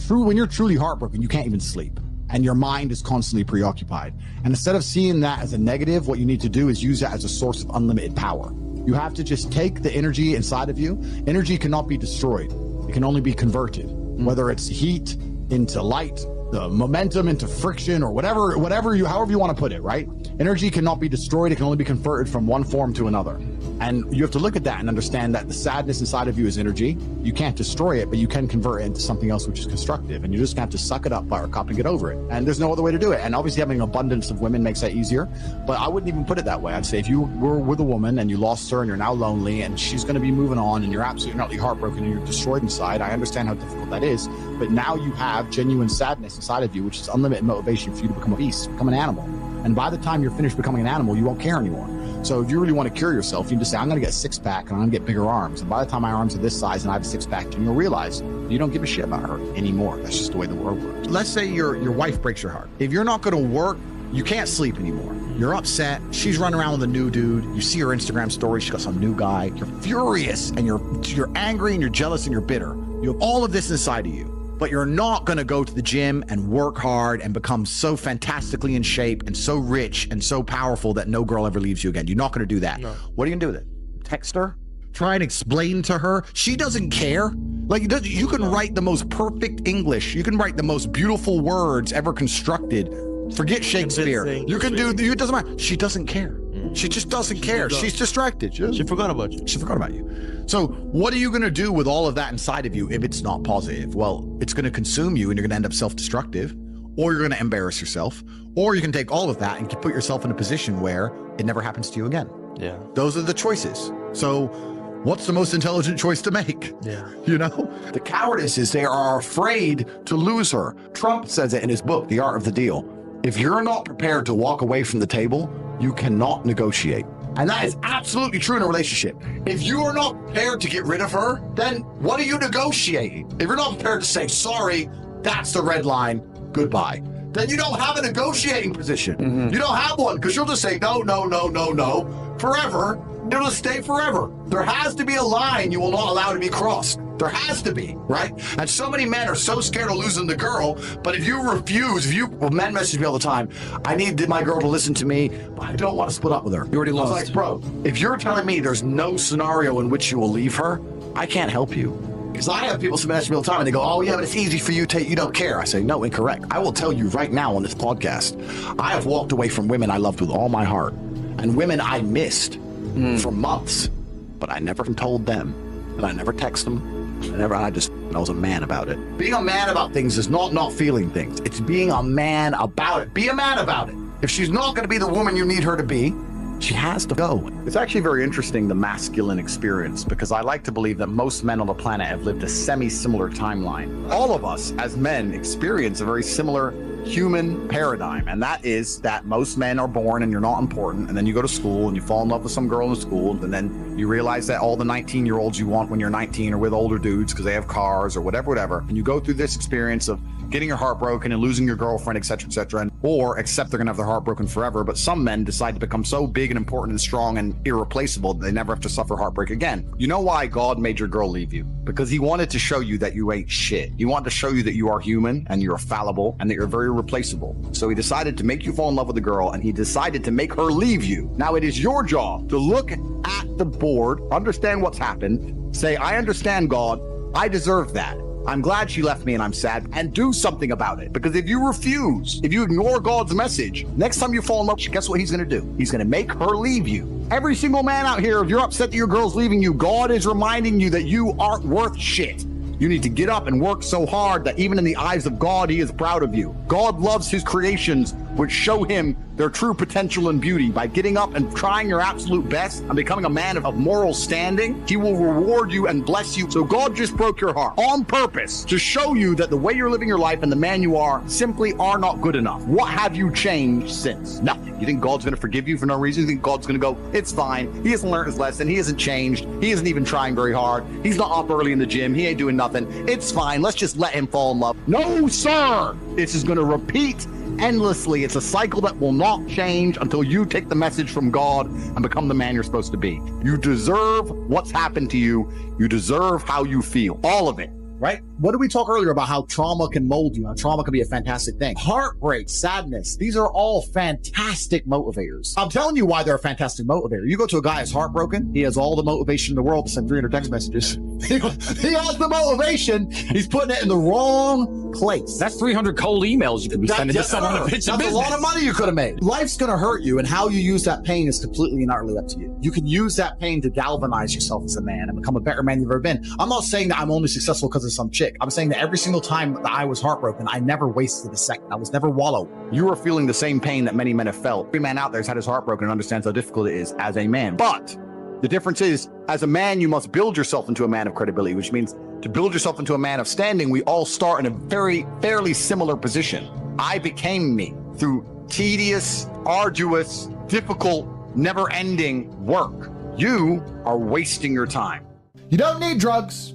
when you're truly heartbroken, you can't even sleep and your mind is constantly preoccupied. And instead of seeing that as a negative, what you need to do is use it as a source of unlimited power. You have to just take the energy inside of you. Energy cannot be destroyed. It can only be converted, whether it's heat into light, the momentum into friction, or however you want to put it, right? Energy cannot be destroyed. It can only be converted from one form to another. And you have to look at that and understand that the sadness inside of you is energy. You can't destroy it, but you can convert it into something else which is constructive. And you just have to suck it up, buttercup, and get over it. And there's no other way to do it. And obviously having an abundance of women makes that easier. But I wouldn't even put it that way. I'd say if you were with a woman and you lost her and you're now lonely and she's going to be moving on and you're absolutely utterly heartbroken and you're destroyed inside, I understand how difficult that is. But now you have genuine sadness inside of you, which is unlimited motivation for you to become a beast, become an animal. And by the time you're finished becoming an animal, you won't care anymore. So if you really want to cure yourself, you just say, I'm going to get a six-pack and I'm going to get bigger arms. And by the time my arms are this size and I have a six-pack, then you'll realize you don't give a shit about her anymore. That's just the way the world works. Let's say your wife breaks your heart. If you're not going to work, you can't sleep anymore. You're upset. She's running around with a new dude. You see her Instagram story. She's got some new guy. You're furious and you're angry and you're jealous and you're bitter. You have all of this inside of you. But you're not going to go to the gym and work hard and become so fantastically in shape and so rich and so powerful that no girl ever leaves you again. You're not going to do that. No. What are you going to do with it? Text her? Try and explain to her? She doesn't care. Like, you can write the most perfect English. You can write the most beautiful words ever constructed. Forget Shakespeare. You can do, it doesn't matter. She doesn't care. She just doesn't care. She's distracted. She forgot about you. She forgot about you. So what are you going to do with all of that inside of you if it's not positive? Well, it's going to consume you and you're going to end up self-destructive, or you're going to embarrass yourself, or you can take all of that and put yourself in a position where it never happens to you again. Yeah. Those are the choices. So what's the most intelligent choice to make? Yeah. You know, the cowardice is they are afraid to lose her. Trump says it in his book, The Art of the Deal. If you're not prepared to walk away from the table, you cannot negotiate. And that is absolutely true in a relationship. If you are not prepared to get rid of her, then what are you negotiating? If you're not prepared to say, sorry, that's the red line, goodbye, then you don't have a negotiating position. You don't have one, because you'll just say, no, no, no, no, no, forever. It'll just stay forever. There has to be a line you will not allow to be crossed. There has to be, right? And so many men are so scared of losing the girl, but if you refuse, men message me all the time, I need my girl to listen to me, but I don't want to split up with her. You already lost. I was like, bro, if you're telling me there's no scenario in which you will leave her, I can't help you. Because I have people message me all the time and they go, oh yeah, but it's easy for you, Tate, you don't care. I say, no, incorrect. I will tell you right now on this podcast, I have walked away from women I loved with all my heart and women I missed for months, but I never told them, and I never text them. I was a man about it. Being a man about things is not feeling things. It's being a man about it. Be a man about it. If she's not going to be the woman you need her to be,
She has to go. It's actually very interesting, the masculine experience, because I like to believe that most men on the planet have lived a semi-similar timeline. All of us as men experience a very similar human paradigm, and that is that most men are born and you're not important, and then you go to school and you fall in love with some girl in school, and then you realize that all the 19-year-olds you want when you're 19 are with older dudes because they have cars or whatever, and you go through this experience of getting your heart broken and losing your girlfriend, etc., or accept they're gonna have their heart broken forever. But some men decide to become so big and important and strong and irreplaceable that they never have to suffer heartbreak again. You know why God made your girl leave you? Because he wanted to show you that you ain't shit. He wanted to show you that you are human and you're fallible and that you're very replaceable. So he decided to make you fall in love with a girl, and he decided to make her leave you. Now it is your job to look at the board, understand what's happened, say, I understand, God, I deserve that. I'm glad she left me and I'm sad, and do something about it. Because if you refuse, if you ignore God's message, next time you fall in love, guess what he's going to do? He's going to make her leave you. Every single man out here, if you're upset that your girl's leaving you, God is reminding you that you aren't worth shit. You need to get up and work so hard that even in the eyes of God, he is proud of you. God loves his creations, which show him their true potential and beauty. By getting up and trying your absolute best and becoming a man of moral standing, he will reward you and bless you. So God just broke your heart on purpose to show you that the way you're living your life and the man you are simply are not good enough. What have you changed since? Nothing. You think God's going to forgive you for no reason? You think God's going to go, it's fine. He hasn't learned his lesson. He hasn't changed. He isn't even trying very hard. He's not up early in the gym. He ain't doing nothing. It's fine. Let's just let him fall in love. No, sir. This is going to repeat endlessly. It's a cycle that will not change until you take the message from God and become the man you're supposed to be. You deserve what's happened to you. You deserve how you feel. All of it. Right? What did we talk earlier about how trauma can mold you? How trauma can be a fantastic thing. Heartbreak, sadness, these are all fantastic motivators. I'm telling you why they're a fantastic motivator. You go to a guy who's heartbroken, he has all the motivation in the world to send 300 text messages. He has the motivation, he's putting it in the wrong place.
That's 300 cold emails you could be sending to someone to pitch a business.
That's a lot of money you could have made. Life's gonna hurt you, and how you use that pain is completely and utterly up to you. You can use that pain to galvanize yourself as a man and become a better man you've ever been. I'm not saying that I'm only successful because of some chick. I'm saying that every single time that I was heartbroken, I never wasted a second. I was never wallowed. You are feeling the same pain that many men have felt. Every man out there has had his heart broken and understands how difficult it is as a man. But the difference is, as a man, you must build yourself into a man of credibility, which means to build yourself into a man of standing, we all start in a fairly similar position. I became me through tedious, arduous, difficult, never-ending work. You are wasting your time.
You don't need drugs.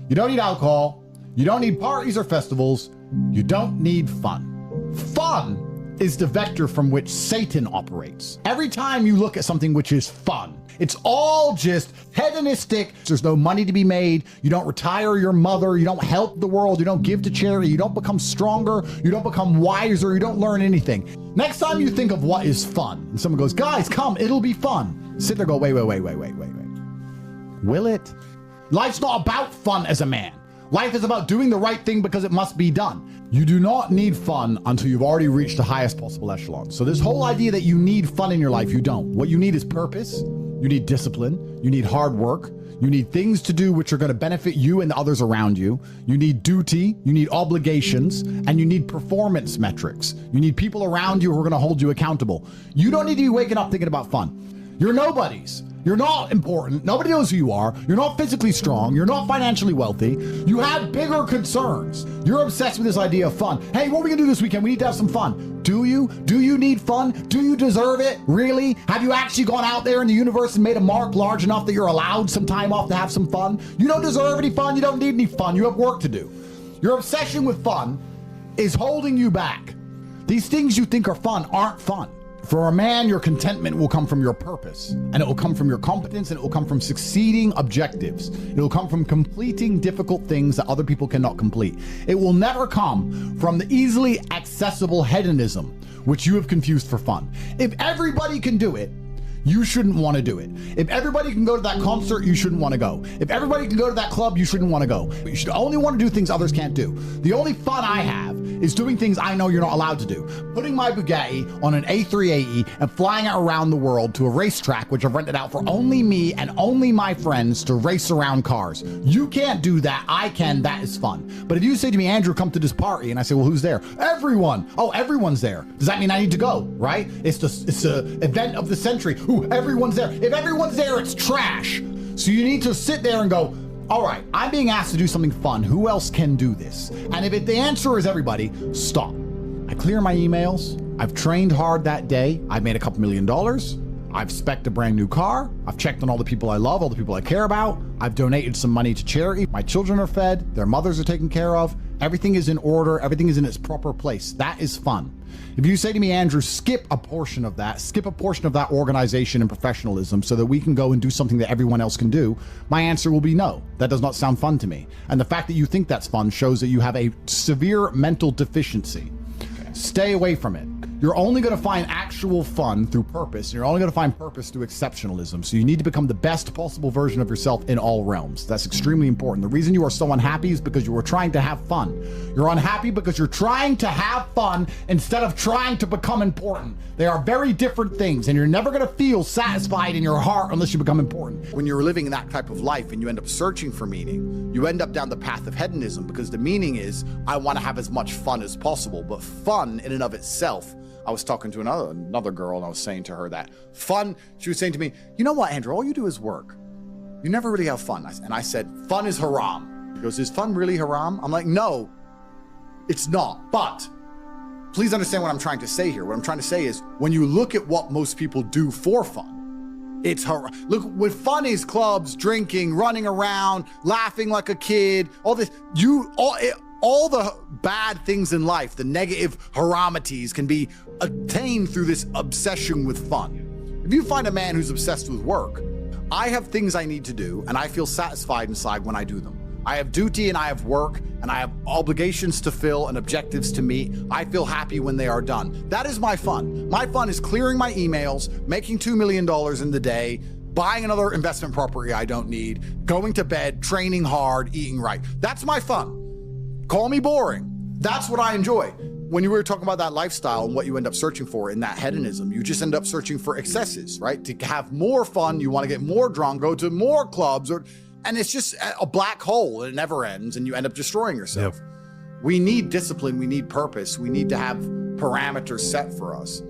You don't need alcohol. You don't need parties or festivals. You don't need fun. Fun is the vector from which Satan operates. Every time you look at something which is fun, it's all just hedonistic. There's no money to be made. You don't retire your mother. You don't help the world. You don't give to charity. You don't become stronger. You don't become wiser. You don't learn anything. Next time you think of what is fun, and someone goes, guys, come, it'll be fun. Sit there, go, wait. Will it? Life's not about fun as a man. Life is about doing the right thing because it must be done. You do not need fun until you've already reached the highest possible echelon. So this whole idea that you need fun in your life, you don't. What you need is purpose. You need discipline. You need hard work. You need things to do which are going to benefit you and the others around you. You need duty. You need obligations. And you need performance metrics. You need people around you who are going to hold you accountable. You don't need to be waking up thinking about fun. You're nobodies. You're not important. Nobody knows who you are. You're not physically strong. You're not financially wealthy. You have bigger concerns. You're obsessed with this idea of fun. Hey, what are we gonna do this weekend? We need to have some fun. Do you? Do you need fun? Do you deserve it? Really? Have you actually gone out there in the universe and made a mark large enough that you're allowed some time off to have some fun? You don't deserve any fun. You don't need any fun. You have work to do. Your obsession with fun is holding you back. These things you think are fun aren't fun. For a man, your contentment will come from your purpose, and it will come from your competence, and it will come from succeeding objectives. It will come from completing difficult things that other people cannot complete. It will never come from the easily accessible hedonism, which you have confused for fun. If everybody can do it, you shouldn't want to do it. If everybody can go to that concert, you shouldn't want to go. If everybody can go to that club, you shouldn't want to go. But you should only want to do things others can't do. The only fun I have is doing things I know you're not allowed to do. Putting my Bugatti on an A380 and flying it around the world to a racetrack, which I've rented out for only me and only my friends to race around cars. You can't do that. I can. That is fun. But if you say to me, Andrew, come to this party, and I say, well, who's there? Everyone. Oh, everyone's there. Does that mean I need to go? Right? It's the event of the century. Ooh, everyone's there. If everyone's there, it's trash. So you need to sit there and go, all right, I'm being asked to do something fun. Who else can do this? And if the answer is everybody, stop. I clear my emails. I've trained hard that day. I've made a couple $1 million. I've spec'd a brand new car. I've checked on all the people I love, all the people I care about. I've donated some money to charity. My children are fed. Their mothers are taken care of. Everything is in order. Everything is in its proper place. That is fun. If you say to me, Andrew, skip a portion of that organization and professionalism so that we can go and do something that everyone else can do, my answer will be no. That does not sound fun to me. And the fact that you think that's fun shows that you have a severe mental deficiency. Stay away from it. You're only going to find actual fun through purpose. And you're only going to find purpose through exceptionalism. So you need to become the best possible version of yourself in all realms. That's extremely important. The reason you are so unhappy is because you are trying to have fun. You're unhappy because you're trying to have fun instead of trying to become important. They are very different things, and you're never going to feel satisfied in your heart unless you become important. When you're living that type of life and you end up searching for meaning, you end up down the path of hedonism, because the meaning is, I want to have as much fun as possible. But fun in and of itself, I was talking to another girl, and I was saying to her that fun, she was saying to me, you know what, Andrew, all you do is work. You never really have fun. And I said, fun is haram. He goes, is fun really haram? I'm like, no, it's not. But please understand what I'm trying to say here. What I'm trying to say is, when you look at what most people do for fun, it's haram. Look, when fun is clubs, drinking, running around, laughing like a kid, all this, all the bad things in life, the negative haramities, can be attained through this obsession with fun. If you find a man who's obsessed with work, I have things I need to do, and I feel satisfied inside when I do them. I have duty and I have work, and I have obligations to fill and objectives to meet. I feel happy when they are done. That is my fun. My fun is clearing my emails, making $2 million in the day, buying another investment property I don't need, going to bed, training hard, eating right. That's my fun. Call me boring. That's what I enjoy. When you were talking about that lifestyle and what you end up searching for in that hedonism, you just end up searching for excesses, right? To have more fun, you want to get more drunk, go to more clubs, and it's just a black hole, and it never ends, and you end up destroying yourself. Yep. We need discipline, we need purpose, we need to have parameters set for us.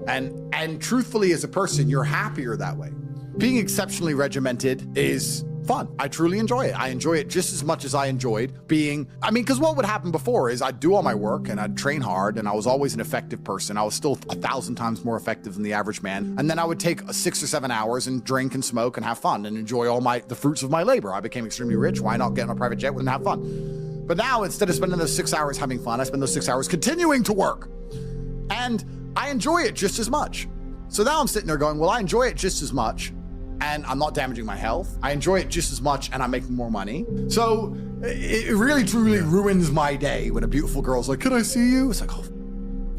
And truthfully, as a person, you're happier that way. Being exceptionally regimented is fun. I truly enjoy it. I enjoy it just as much as I enjoyed being, because what would happen before is I'd do all my work and I'd train hard, and I was always an effective person. I was still 1,000 times more effective than the average man. And then I would take 6 or 7 hours and drink and smoke and have fun and enjoy all the fruits of my labor. I became extremely rich. Why not get on a private jet and have fun? But now, instead of spending those 6 hours having fun, I spend those 6 hours continuing to work. And I enjoy it just as much. So now I'm sitting there going, well, I enjoy it just as much, and I'm not damaging my health. I enjoy it just as much, and I'm making more money. So it really, truly ruins my day when a beautiful girl's like, can I see you? It's like, oh,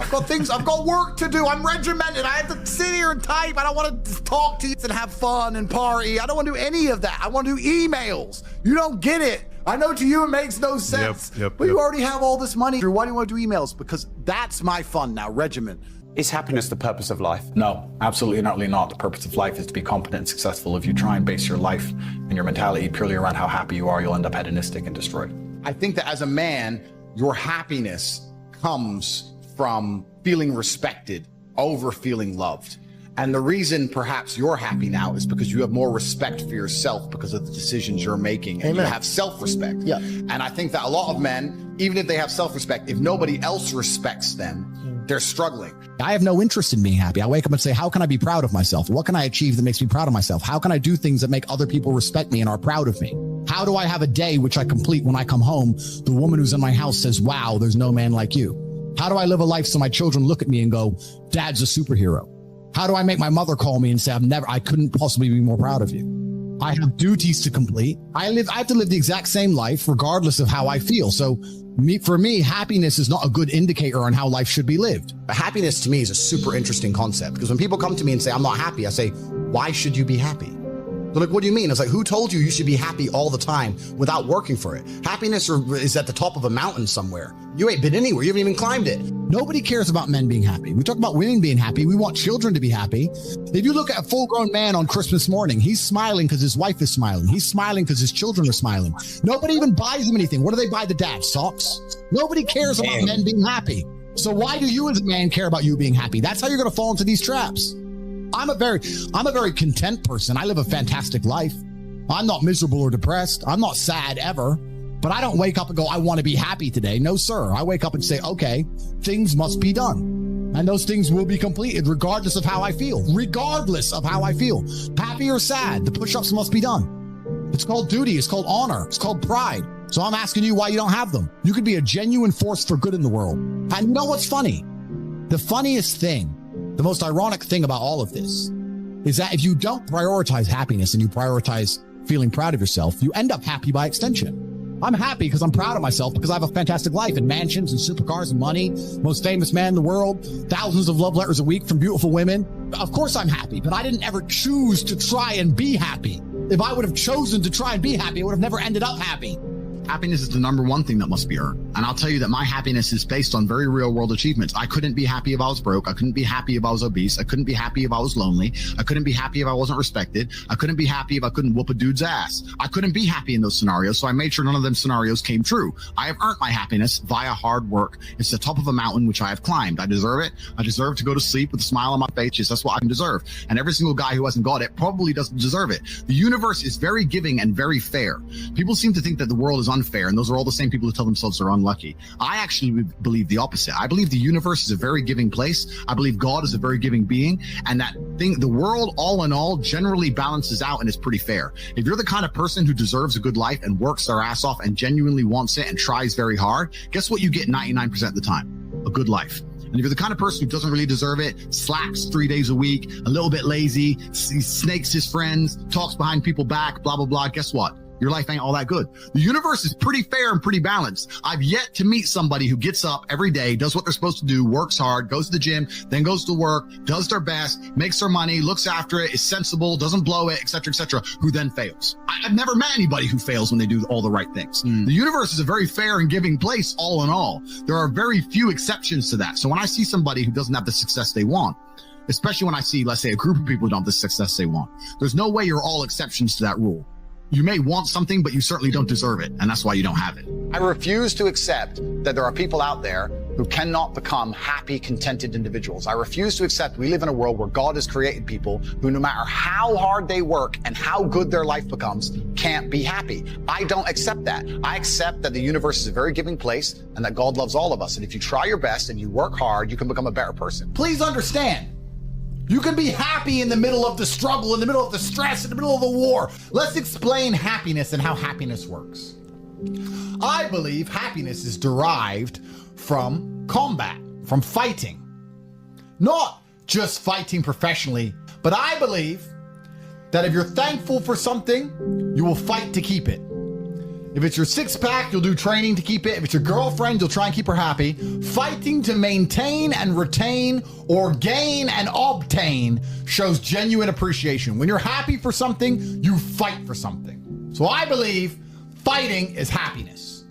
I've got things, I've got work to do. I'm regimented. I have to sit here and type. I don't want to talk to you and have fun and party. I don't want to do any of that. I want to do emails. You don't get it. I know to you it makes no sense, but you already have all this money. Why do you want to do emails? Because that's my fun now, regiment.
Is happiness the purpose of life?
No, absolutely and utterly not. The purpose of life is to be competent and successful. If you try and base your life and your mentality purely around how happy you are, you'll end up hedonistic and destroyed. I think that as a man, your happiness comes from feeling respected over feeling loved. And the reason perhaps you're happy now is because you have more respect for yourself because of the decisions you're making. And you have self-respect. Yeah. And I think that a lot of men, even if they have self-respect, if nobody else respects them, they're struggling.
I have no interest in being happy. I wake up and say, how can I be proud of myself? What can I achieve that makes me proud of myself? How can I do things that make other people respect me and are proud of me? How do I have a day which I complete when I come home? The woman who's in my house says, wow, there's no man like you. How do I live a life so my children look at me and go, Dad's a superhero? How do I make my mother call me and say, I couldn't possibly be more proud of you? I have duties to complete. I have to live the exact same life regardless of how I feel. So for me, happiness is not a good indicator on how life should be lived.
But happiness to me is a super interesting concept, because when people come to me and say, I'm not happy, I say, why should you be happy? They're like, what do you mean? It's like, who told you you should be happy all the time without working for it? Happiness is at the top of a mountain somewhere. You ain't been anywhere. You haven't even climbed it.
Nobody cares about men being happy. We talk about women being happy. We want children to be happy. If you look at a full-grown man on Christmas morning, he's smiling because his wife is smiling. He's smiling because his children are smiling. Nobody even buys him anything. What do they buy the dad? Socks? Nobody cares about men being happy. So why do you as a man care about you being happy? That's how you're going to fall into these traps. I'm a very content person. I live a fantastic life. I'm not miserable or depressed. I'm not sad ever. But I don't wake up and go, I want to be happy today. No, sir. I wake up and say, okay, things must be done. And those things will be completed regardless of how I feel. Regardless of how I feel. Happy or sad, the push-ups must be done. It's called duty. It's called honor. It's called pride. So I'm asking you why you don't have them. You could be a genuine force for good in the world. And you know what's funny? The funniest thing, the most ironic thing about all of this is that if you don't prioritize happiness and you prioritize feeling proud of yourself, you end up happy by extension. I'm happy because I'm proud of myself because I have a fantastic life and mansions and supercars and money, most famous man in the world, thousands of love letters a week from beautiful women. Of course I'm happy, but I didn't ever choose to try and be happy. If I would have chosen to try and be happy, I would have never ended up happy.
Happiness is the number one thing that must be earned. And I'll tell you that my happiness is based on very real world achievements. I couldn't be happy if I was broke. I couldn't be happy if I was obese. I couldn't be happy if I was lonely. I couldn't be happy if I wasn't respected. I couldn't be happy if I couldn't whoop a dude's ass. I couldn't be happy in those scenarios. So I made sure none of them scenarios came true. I have earned my happiness via hard work. It's the top of a mountain, which I have climbed. I deserve it. I deserve to go to sleep with a smile on my face. Just that's what I can deserve. And every single guy who hasn't got it probably doesn't deserve it. The universe is very giving and very fair. People seem to think that the world is unfair, and those are all the same people who tell themselves they're unlucky. I actually believe the opposite. I believe the universe is a very giving place. I believe God is a very giving being, and that thing, the world all in all generally balances out and is pretty fair. If you're the kind of person who deserves a good life and works their ass off and genuinely wants it and tries very hard, guess what you get 99% of the time? A good life. And if you're the kind of person who doesn't really deserve it, slacks 3 days a week, a little bit lazy, snakes his friends, talks behind people's back, blah, blah, blah, guess what? Your life ain't all that good. The universe is pretty fair and pretty balanced. I've yet to meet somebody who gets up every day, does what they're supposed to do, works hard, goes to the gym, then goes to work, does their best, makes their money, looks after it, is sensible, doesn't blow it, etc., who then fails. I've never met anybody who fails when they do all the right things. The universe is a very fair and giving place all in all. There are very few exceptions to that. So when I see somebody who doesn't have the success they want, especially when I see, let's say, a group of people who don't have the success they want, there's no way you're all exceptions to that rule. You may want something, but you certainly don't deserve it, and that's why you don't have it.
I refuse to accept that there are people out there who cannot become happy, contented individuals. I refuse to accept we live in a world where God has created people who, no matter how hard they work and how good their life becomes, can't be happy. I don't accept that. I accept that the universe is a very giving place and that God loves all of us. And if you try your best and you work hard, you can become a better person.
Please understand, you can be happy in the middle of the struggle, in the middle of the stress, in the middle of the war. Let's explain happiness and how happiness works. I believe happiness is derived from combat, from fighting. Not just fighting professionally, but I believe that if you're thankful for something, you will fight to keep it. If it's your six-pack, you'll do training to keep it. If it's your girlfriend, you'll try and keep her happy. Fighting to maintain and retain or gain and obtain shows genuine appreciation. When you're happy for something, you fight for something. So I believe fighting is happiness.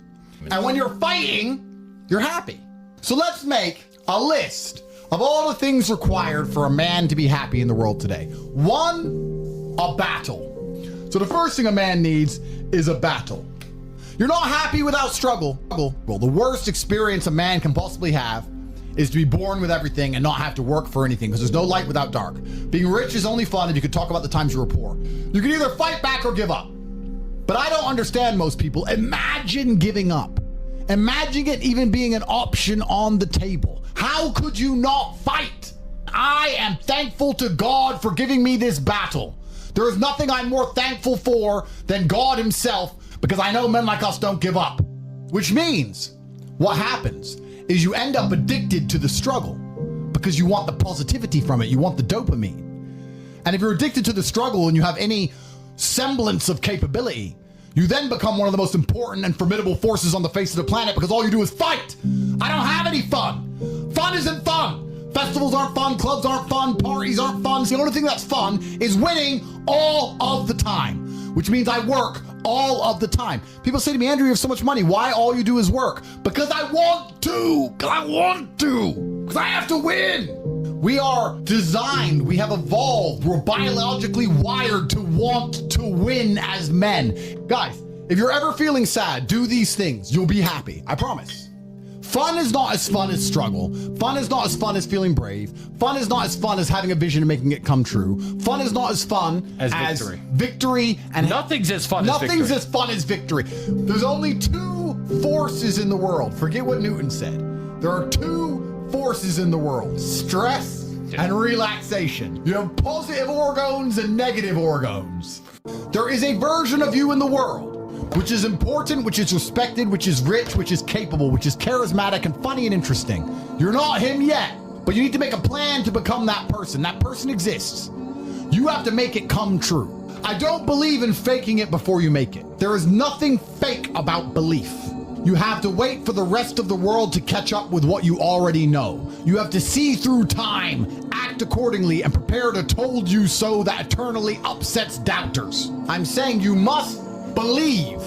And when you're fighting, you're happy. So let's make a list of all the things required for a man to be happy in the world today. 1, a battle. So the first thing a man needs is a battle. You're not happy without struggle. Well, the worst experience a man can possibly have is to be born with everything and not have to work for anything, because there's no light without dark. Being rich is only fun if you could talk about the times you were poor. You can either fight back or give up. But I don't understand most people. Imagine giving up. Imagine it even being an option on the table. How could you not fight? I am thankful to God for giving me this battle. There is nothing I'm more thankful for than God himself, because I know men like us don't give up. Which means what happens is you end up addicted to the struggle because you want the positivity from it. You want the dopamine. And if you're addicted to the struggle and you have any semblance of capability, you then become one of the most important and formidable forces on the face of the planet, because all you do is fight. I don't have any fun. Fun isn't fun. Festivals aren't fun. Clubs aren't fun. Parties aren't fun. So the only thing that's fun is winning all of the time, which means I work all of the time. People say to me, Andrew, you have so much money. Why all you do is work? Because I want to. Because I want to. Because I have to win. We are designed, we have evolved, we're biologically wired to want to win as men. Guys, if you're ever feeling sad, do these things. You'll be happy. I promise. Fun is not as fun as struggle. Fun is not as fun as feeling brave. Fun is not as fun as having a vision and making it come true. Fun is not as fun
as
victory. And
nothing's as fun as victory.
Nothing's as fun as victory. There's only two forces in the world. Forget what Newton said. There are two forces in the world: stress and relaxation. You have positive organs and negative organs. There is a version of you in the world which is important, which is respected, which is rich, which is capable, which is charismatic and funny and interesting. You're not him yet, but you need to make a plan to become that person. That person exists. You have to make it come true. I don't believe in faking it before you make it. There is nothing fake about belief. You have to wait for the rest of the world to catch up with what you already know. You have to see through time, act accordingly, and prepare to told you so that eternally upsets doubters. I'm saying you must believe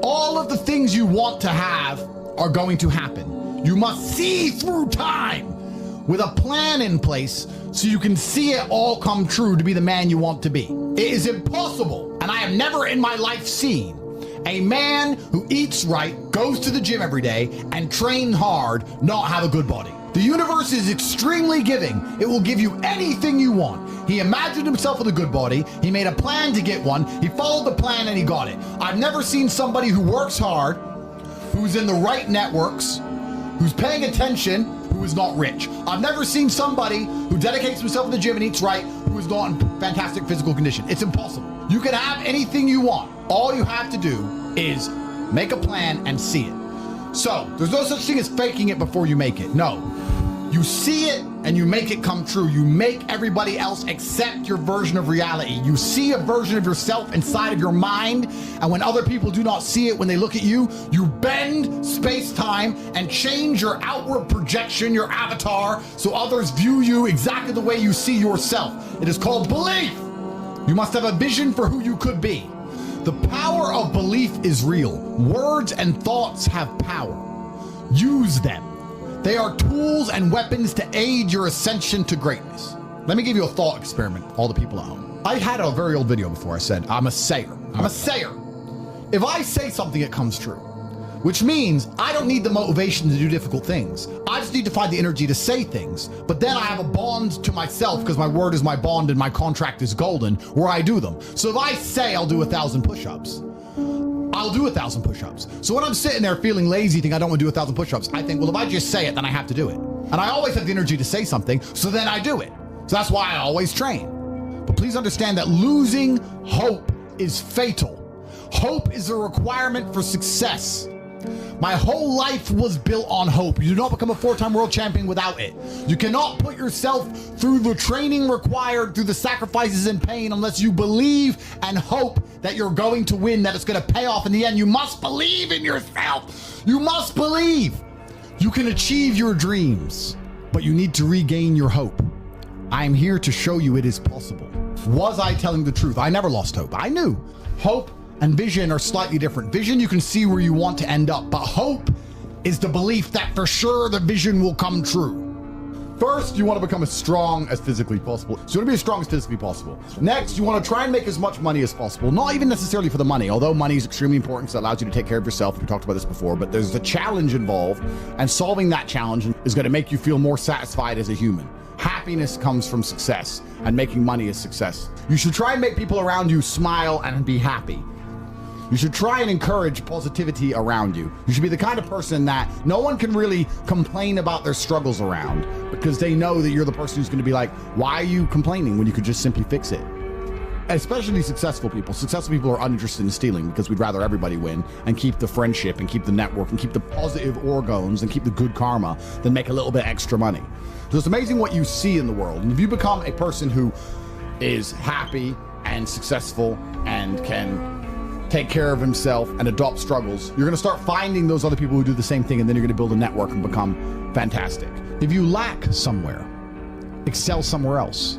all of the things you want to have are going to happen. You must see through time with a plan in place so you can see it all come true to be the man you want to be. It is impossible, and I have never in my life seen a man who eats right, goes to the gym every day, and trains hard not have a good body. The universe is extremely giving. It will give you anything you want. He imagined himself with a good body. He made a plan to get one. He followed the plan and he got it. I've never seen somebody who works hard, who's in the right networks, who's paying attention, who is not rich. I've never seen somebody who dedicates himself to the gym and eats right, who is not in fantastic physical condition. It's impossible. You can have anything you want. All you have to do is make a plan and see it. So there's no such thing as faking it before you make it. No. You see it and you make it come true. You make everybody else accept your version of reality. You see a version of yourself inside of your mind, and when other people do not see it, when they look at you, you bend space-time and change your outward projection, your avatar, so others view you exactly the way you see yourself. It is called belief. You must have a vision for who you could be. The power of belief is real. Words and thoughts have power. Use them. They are tools and weapons to aid your ascension to greatness. Let me give you a thought experiment, all the people at home. I had a very old video before I said, I'm a sayer. I'm a sayer. If I say something, it comes true, which means I don't need the motivation to do difficult things. I just need to find the energy to say things. But then I have a bond to myself because my word is my bond and my contract is golden where I do them. So if I say I'll do 1,000 push-ups, I'll do 1,000 push-ups. So when I'm sitting there feeling lazy, think I don't want to do 1,000 push-ups, I think, well, if I just say it, then I have to do it. And I always have the energy to say something, so then I do it. So that's why I always train. But please understand that losing hope is fatal. Hope is a requirement for success. My whole life was built on hope. You do not become a 4-time world champion without it. You cannot put yourself through the training required, through the sacrifices and pain, unless you believe and hope that you're going to win, that it's going to pay off in the end. You must believe in yourself. You must believe. You can achieve your dreams, but you need to regain your hope. I am here to show you it is possible. Was I telling the truth? I never lost hope. I knew. Hope and vision are slightly different. Vision, you can see where you want to end up, but hope is the belief that for sure the vision will come true. First, you want to become as strong as physically possible. So you want to be as strong as physically possible. Next, you want to try and make as much money as possible. Not even necessarily for the money, although money is extremely important because it allows you to take care of yourself. We talked about this before, but there's a challenge involved, and solving that challenge is going to make you feel more satisfied as a human. Happiness comes from success, and making money is success. You should try and make people around you smile and be happy. You should try and encourage positivity around you. You should be the kind of person that no one can really complain about their struggles around because they know that you're the person who's going to be like, why are you complaining when you could just simply fix it? Especially successful people. Successful people are uninterested in stealing because we'd rather everybody win and keep the friendship and keep the network and keep the positive organs and keep the good karma than make a little bit extra money. So it's amazing what you see in the world. And if you become a person who is happy and successful and can take care of himself and adopt struggles, you're going to start finding those other people who do the same thing, and then you're going to build a network and become fantastic. If you lack somewhere, excel somewhere else.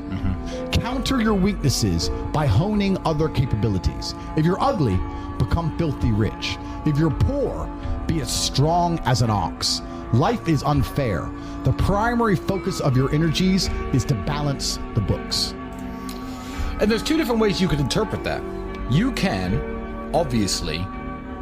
Counter your weaknesses by honing other capabilities. If you're ugly, become filthy rich. If you're poor, be as strong as an ox. Life is unfair. The primary focus of your energies is to balance the books.
And there's two different ways you could interpret that. You can obviously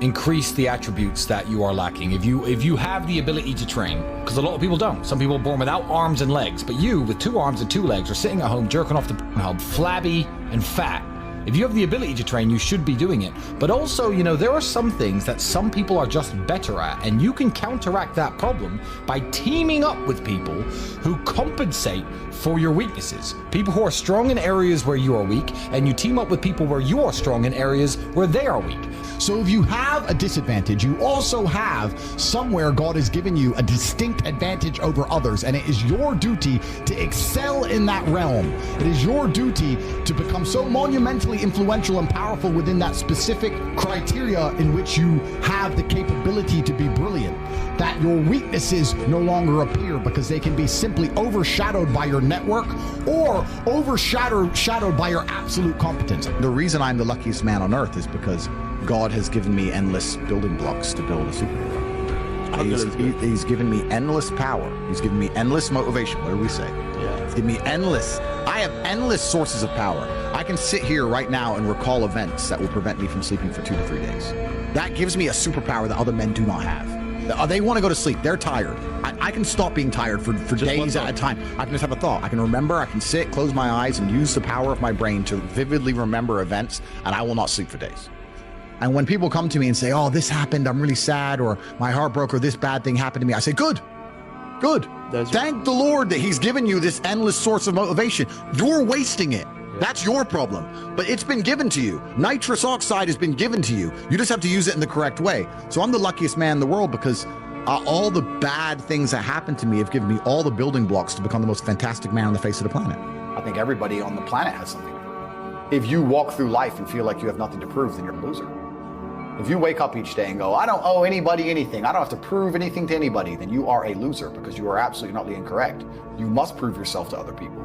increase the attributes that you are lacking. If you have the ability to train, because a lot of people don't. Some people are born without arms and legs, but you with 2 arms and 2 legs are sitting at home jerking off the hub, flabby and fat. If you have the ability to train, you should be doing it. But also, you know, there are some things that some people are just better at, and you can counteract that problem by teaming up with people who compensate for your weaknesses. People who are strong in areas where you are weak, and you team up with people where you are strong in areas where they are weak.
So if you have a disadvantage, you also have somewhere God has given you a distinct advantage over others, and it is your duty to excel in that realm. It is your duty to become so monumentally influential and powerful within that specific criteria in which you have the capability to be brilliant, that your weaknesses no longer appear because they can be simply overshadowed by your network or overshadowed by your absolute competence.
The reason I'm the luckiest man on earth is because God has given me endless building blocks to build a superhero. He's given me endless power. He's given me endless motivation. What do we say? Yeah. He's given me endless. I have endless sources of power. I can sit here right now and recall events that will prevent me from sleeping for 2 to 3 days. That gives me a superpower that other men do not have. They want to go to sleep. They're tired. I can stop being tired for days at a time. I can just have a thought. I can remember. I can sit, close my eyes, and use the power of my brain to vividly remember events, and I will not sleep for days. And when people come to me and say, oh, this happened, I'm really sad, or my heart broke, or this bad thing happened to me, I say, good. Thank the Lord that he's given you this endless source of motivation. You're wasting it. That's your problem. But it's been given to you. Nitrous oxide has been given to you. You just have to use it in the correct way. So I'm the luckiest man in the world because all the bad things that happened to me have given me all the building blocks to become the most fantastic man on the face of the planet. I think everybody on the planet has something to prove. If you walk through life and feel like you have nothing to prove, then you're a loser. If you wake up each day and go, I don't owe anybody anything, I don't have to prove anything to anybody, then you are a loser because you are absolutely not incorrect. You must prove yourself to other people.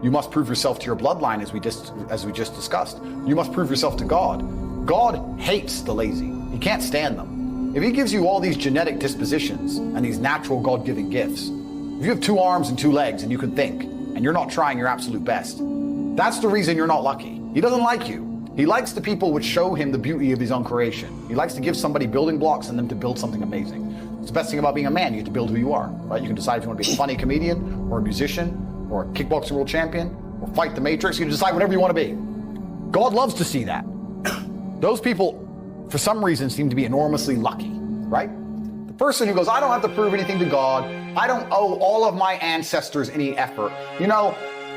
You must prove yourself to your bloodline, as we just discussed. You must prove yourself to God. God hates the lazy. He can't stand them. If he gives you all these genetic dispositions and these natural God-given gifts, if you have 2 arms and 2 legs and you can think, and you're not trying your absolute best, that's the reason you're not lucky. He doesn't like you. He likes the people which show him the beauty of his own creation. He likes to give somebody building blocks and them to build something amazing. It's the best thing about being a man. You get to build who you are, right? You can decide if you want to be a funny comedian or a musician or a kickboxing world champion or fight the Matrix. You can decide whatever you want to be. God loves to see that. Those people, for some reason, seem to be enormously lucky, right? The person who goes, I don't have to prove anything to God. I don't owe all of my ancestors any effort. You know,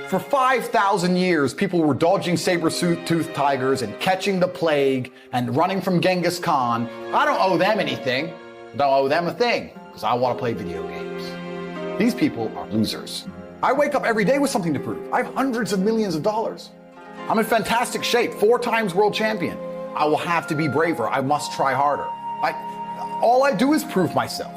for 5,000 years, people were dodging saber-toothed tigers and catching the plague and running from Genghis Khan. I don't owe them anything. I don't owe them a thing because I want to play video games. These people are losers. I wake up every day with something to prove. I have hundreds of millions of dollars. I'm in fantastic shape, 4 times world champion. I will have to be braver. I must try harder. All I do is prove myself.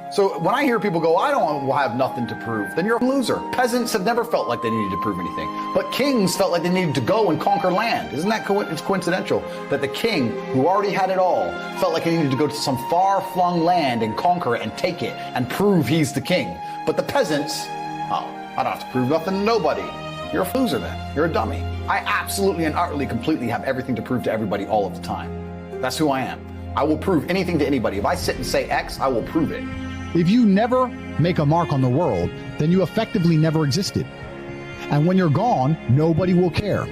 So when I hear people go, I don't have nothing to prove, then you're a loser. Peasants have never felt like they needed to prove anything, but kings felt like they needed to go and conquer land. Isn't that it's coincidental that the king, who already had it all, felt like he needed to go to some far-flung land and conquer it and take it and prove he's the king? But the peasants, oh, I don't have to prove nothing to nobody. You're a loser then. You're a dummy. I absolutely and utterly, completely have everything to prove to everybody all of the time. That's who I am. I will prove anything to anybody. If I sit and say X, I will prove it.
If you never make a mark on the world, then you effectively never existed. And when you're gone, nobody will care.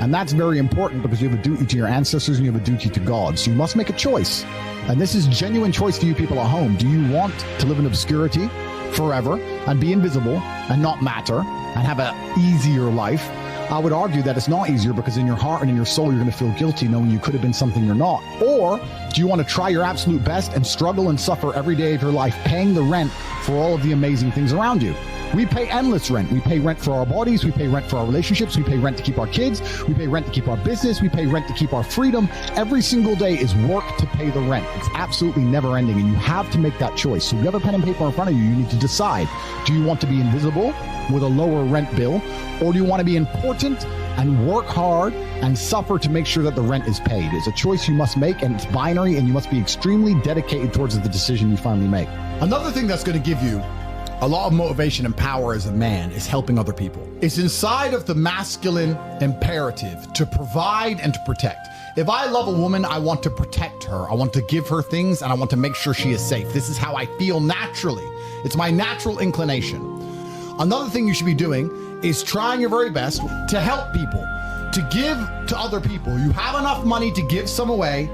And that's very important because you have a duty to your ancestors and you have a duty to God. So you must make a choice. And this is a genuine choice for you people at home. Do you want to live in obscurity forever and be invisible and not matter and have an easier life? I would argue that it's not easier because in your heart and in your soul, you're going to feel guilty knowing you could have been something you're not. Or do you want to try your absolute best and struggle and suffer every day of your life, paying the rent for all of the amazing things around you? We pay endless rent. We pay rent for our bodies. We pay rent for our relationships. We pay rent to keep our kids. We pay rent to keep our business. We pay rent to keep our freedom. Every single day is work to pay the rent. It's absolutely never ending, and you have to make that choice. So if you have a pen and paper in front of you, you need to decide, do you want to be invisible with a lower rent bill, or do you want to be important and work hard and suffer to make sure that the rent is paid? It's a choice you must make, and it's binary, and you must be extremely dedicated towards the decision you finally make. Another thing that's going to give you A lot of motivation and power as a man is helping other people. It's inside of the masculine imperative to provide and to protect. If I love a woman, I want to protect her. I want to give her things and I want to make sure she is safe. This is how I feel naturally. It's my natural inclination. Another thing you should be doing is trying your very best to help people, to give to other people. You have enough money to give some away.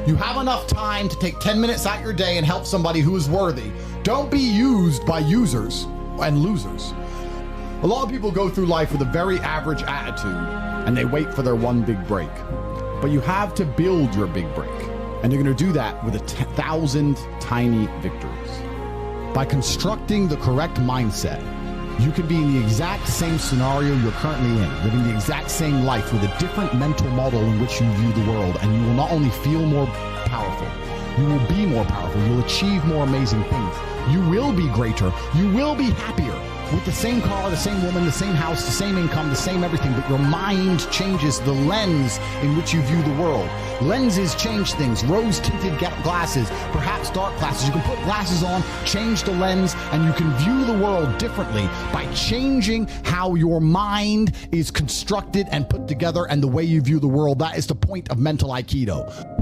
You have enough time to take 10 minutes out your day and help somebody who is worthy. Don't be used by users and losers. A lot of people go through life with a very average attitude and they wait for their one big break. But you have to build your big break. And you're going to do that with 1,000 tiny victories. By constructing the correct mindset, you can be in the exact same scenario you're currently in, living the exact same life with a different mental model in which you view the world, and you will not only feel more powerful, you will be more powerful, you'll achieve more amazing things. You will be greater, you will be happier with the same car, the same woman, the same house, the same income, the same everything, but your mind changes the lens in which you view the world. Lenses change things, rose-tinted glasses, perhaps dark glasses. You can put glasses on, change the lens, and you can view the world differently by changing how your mind is constructed and put together and the way you view the world. That is the point of mental Aikido.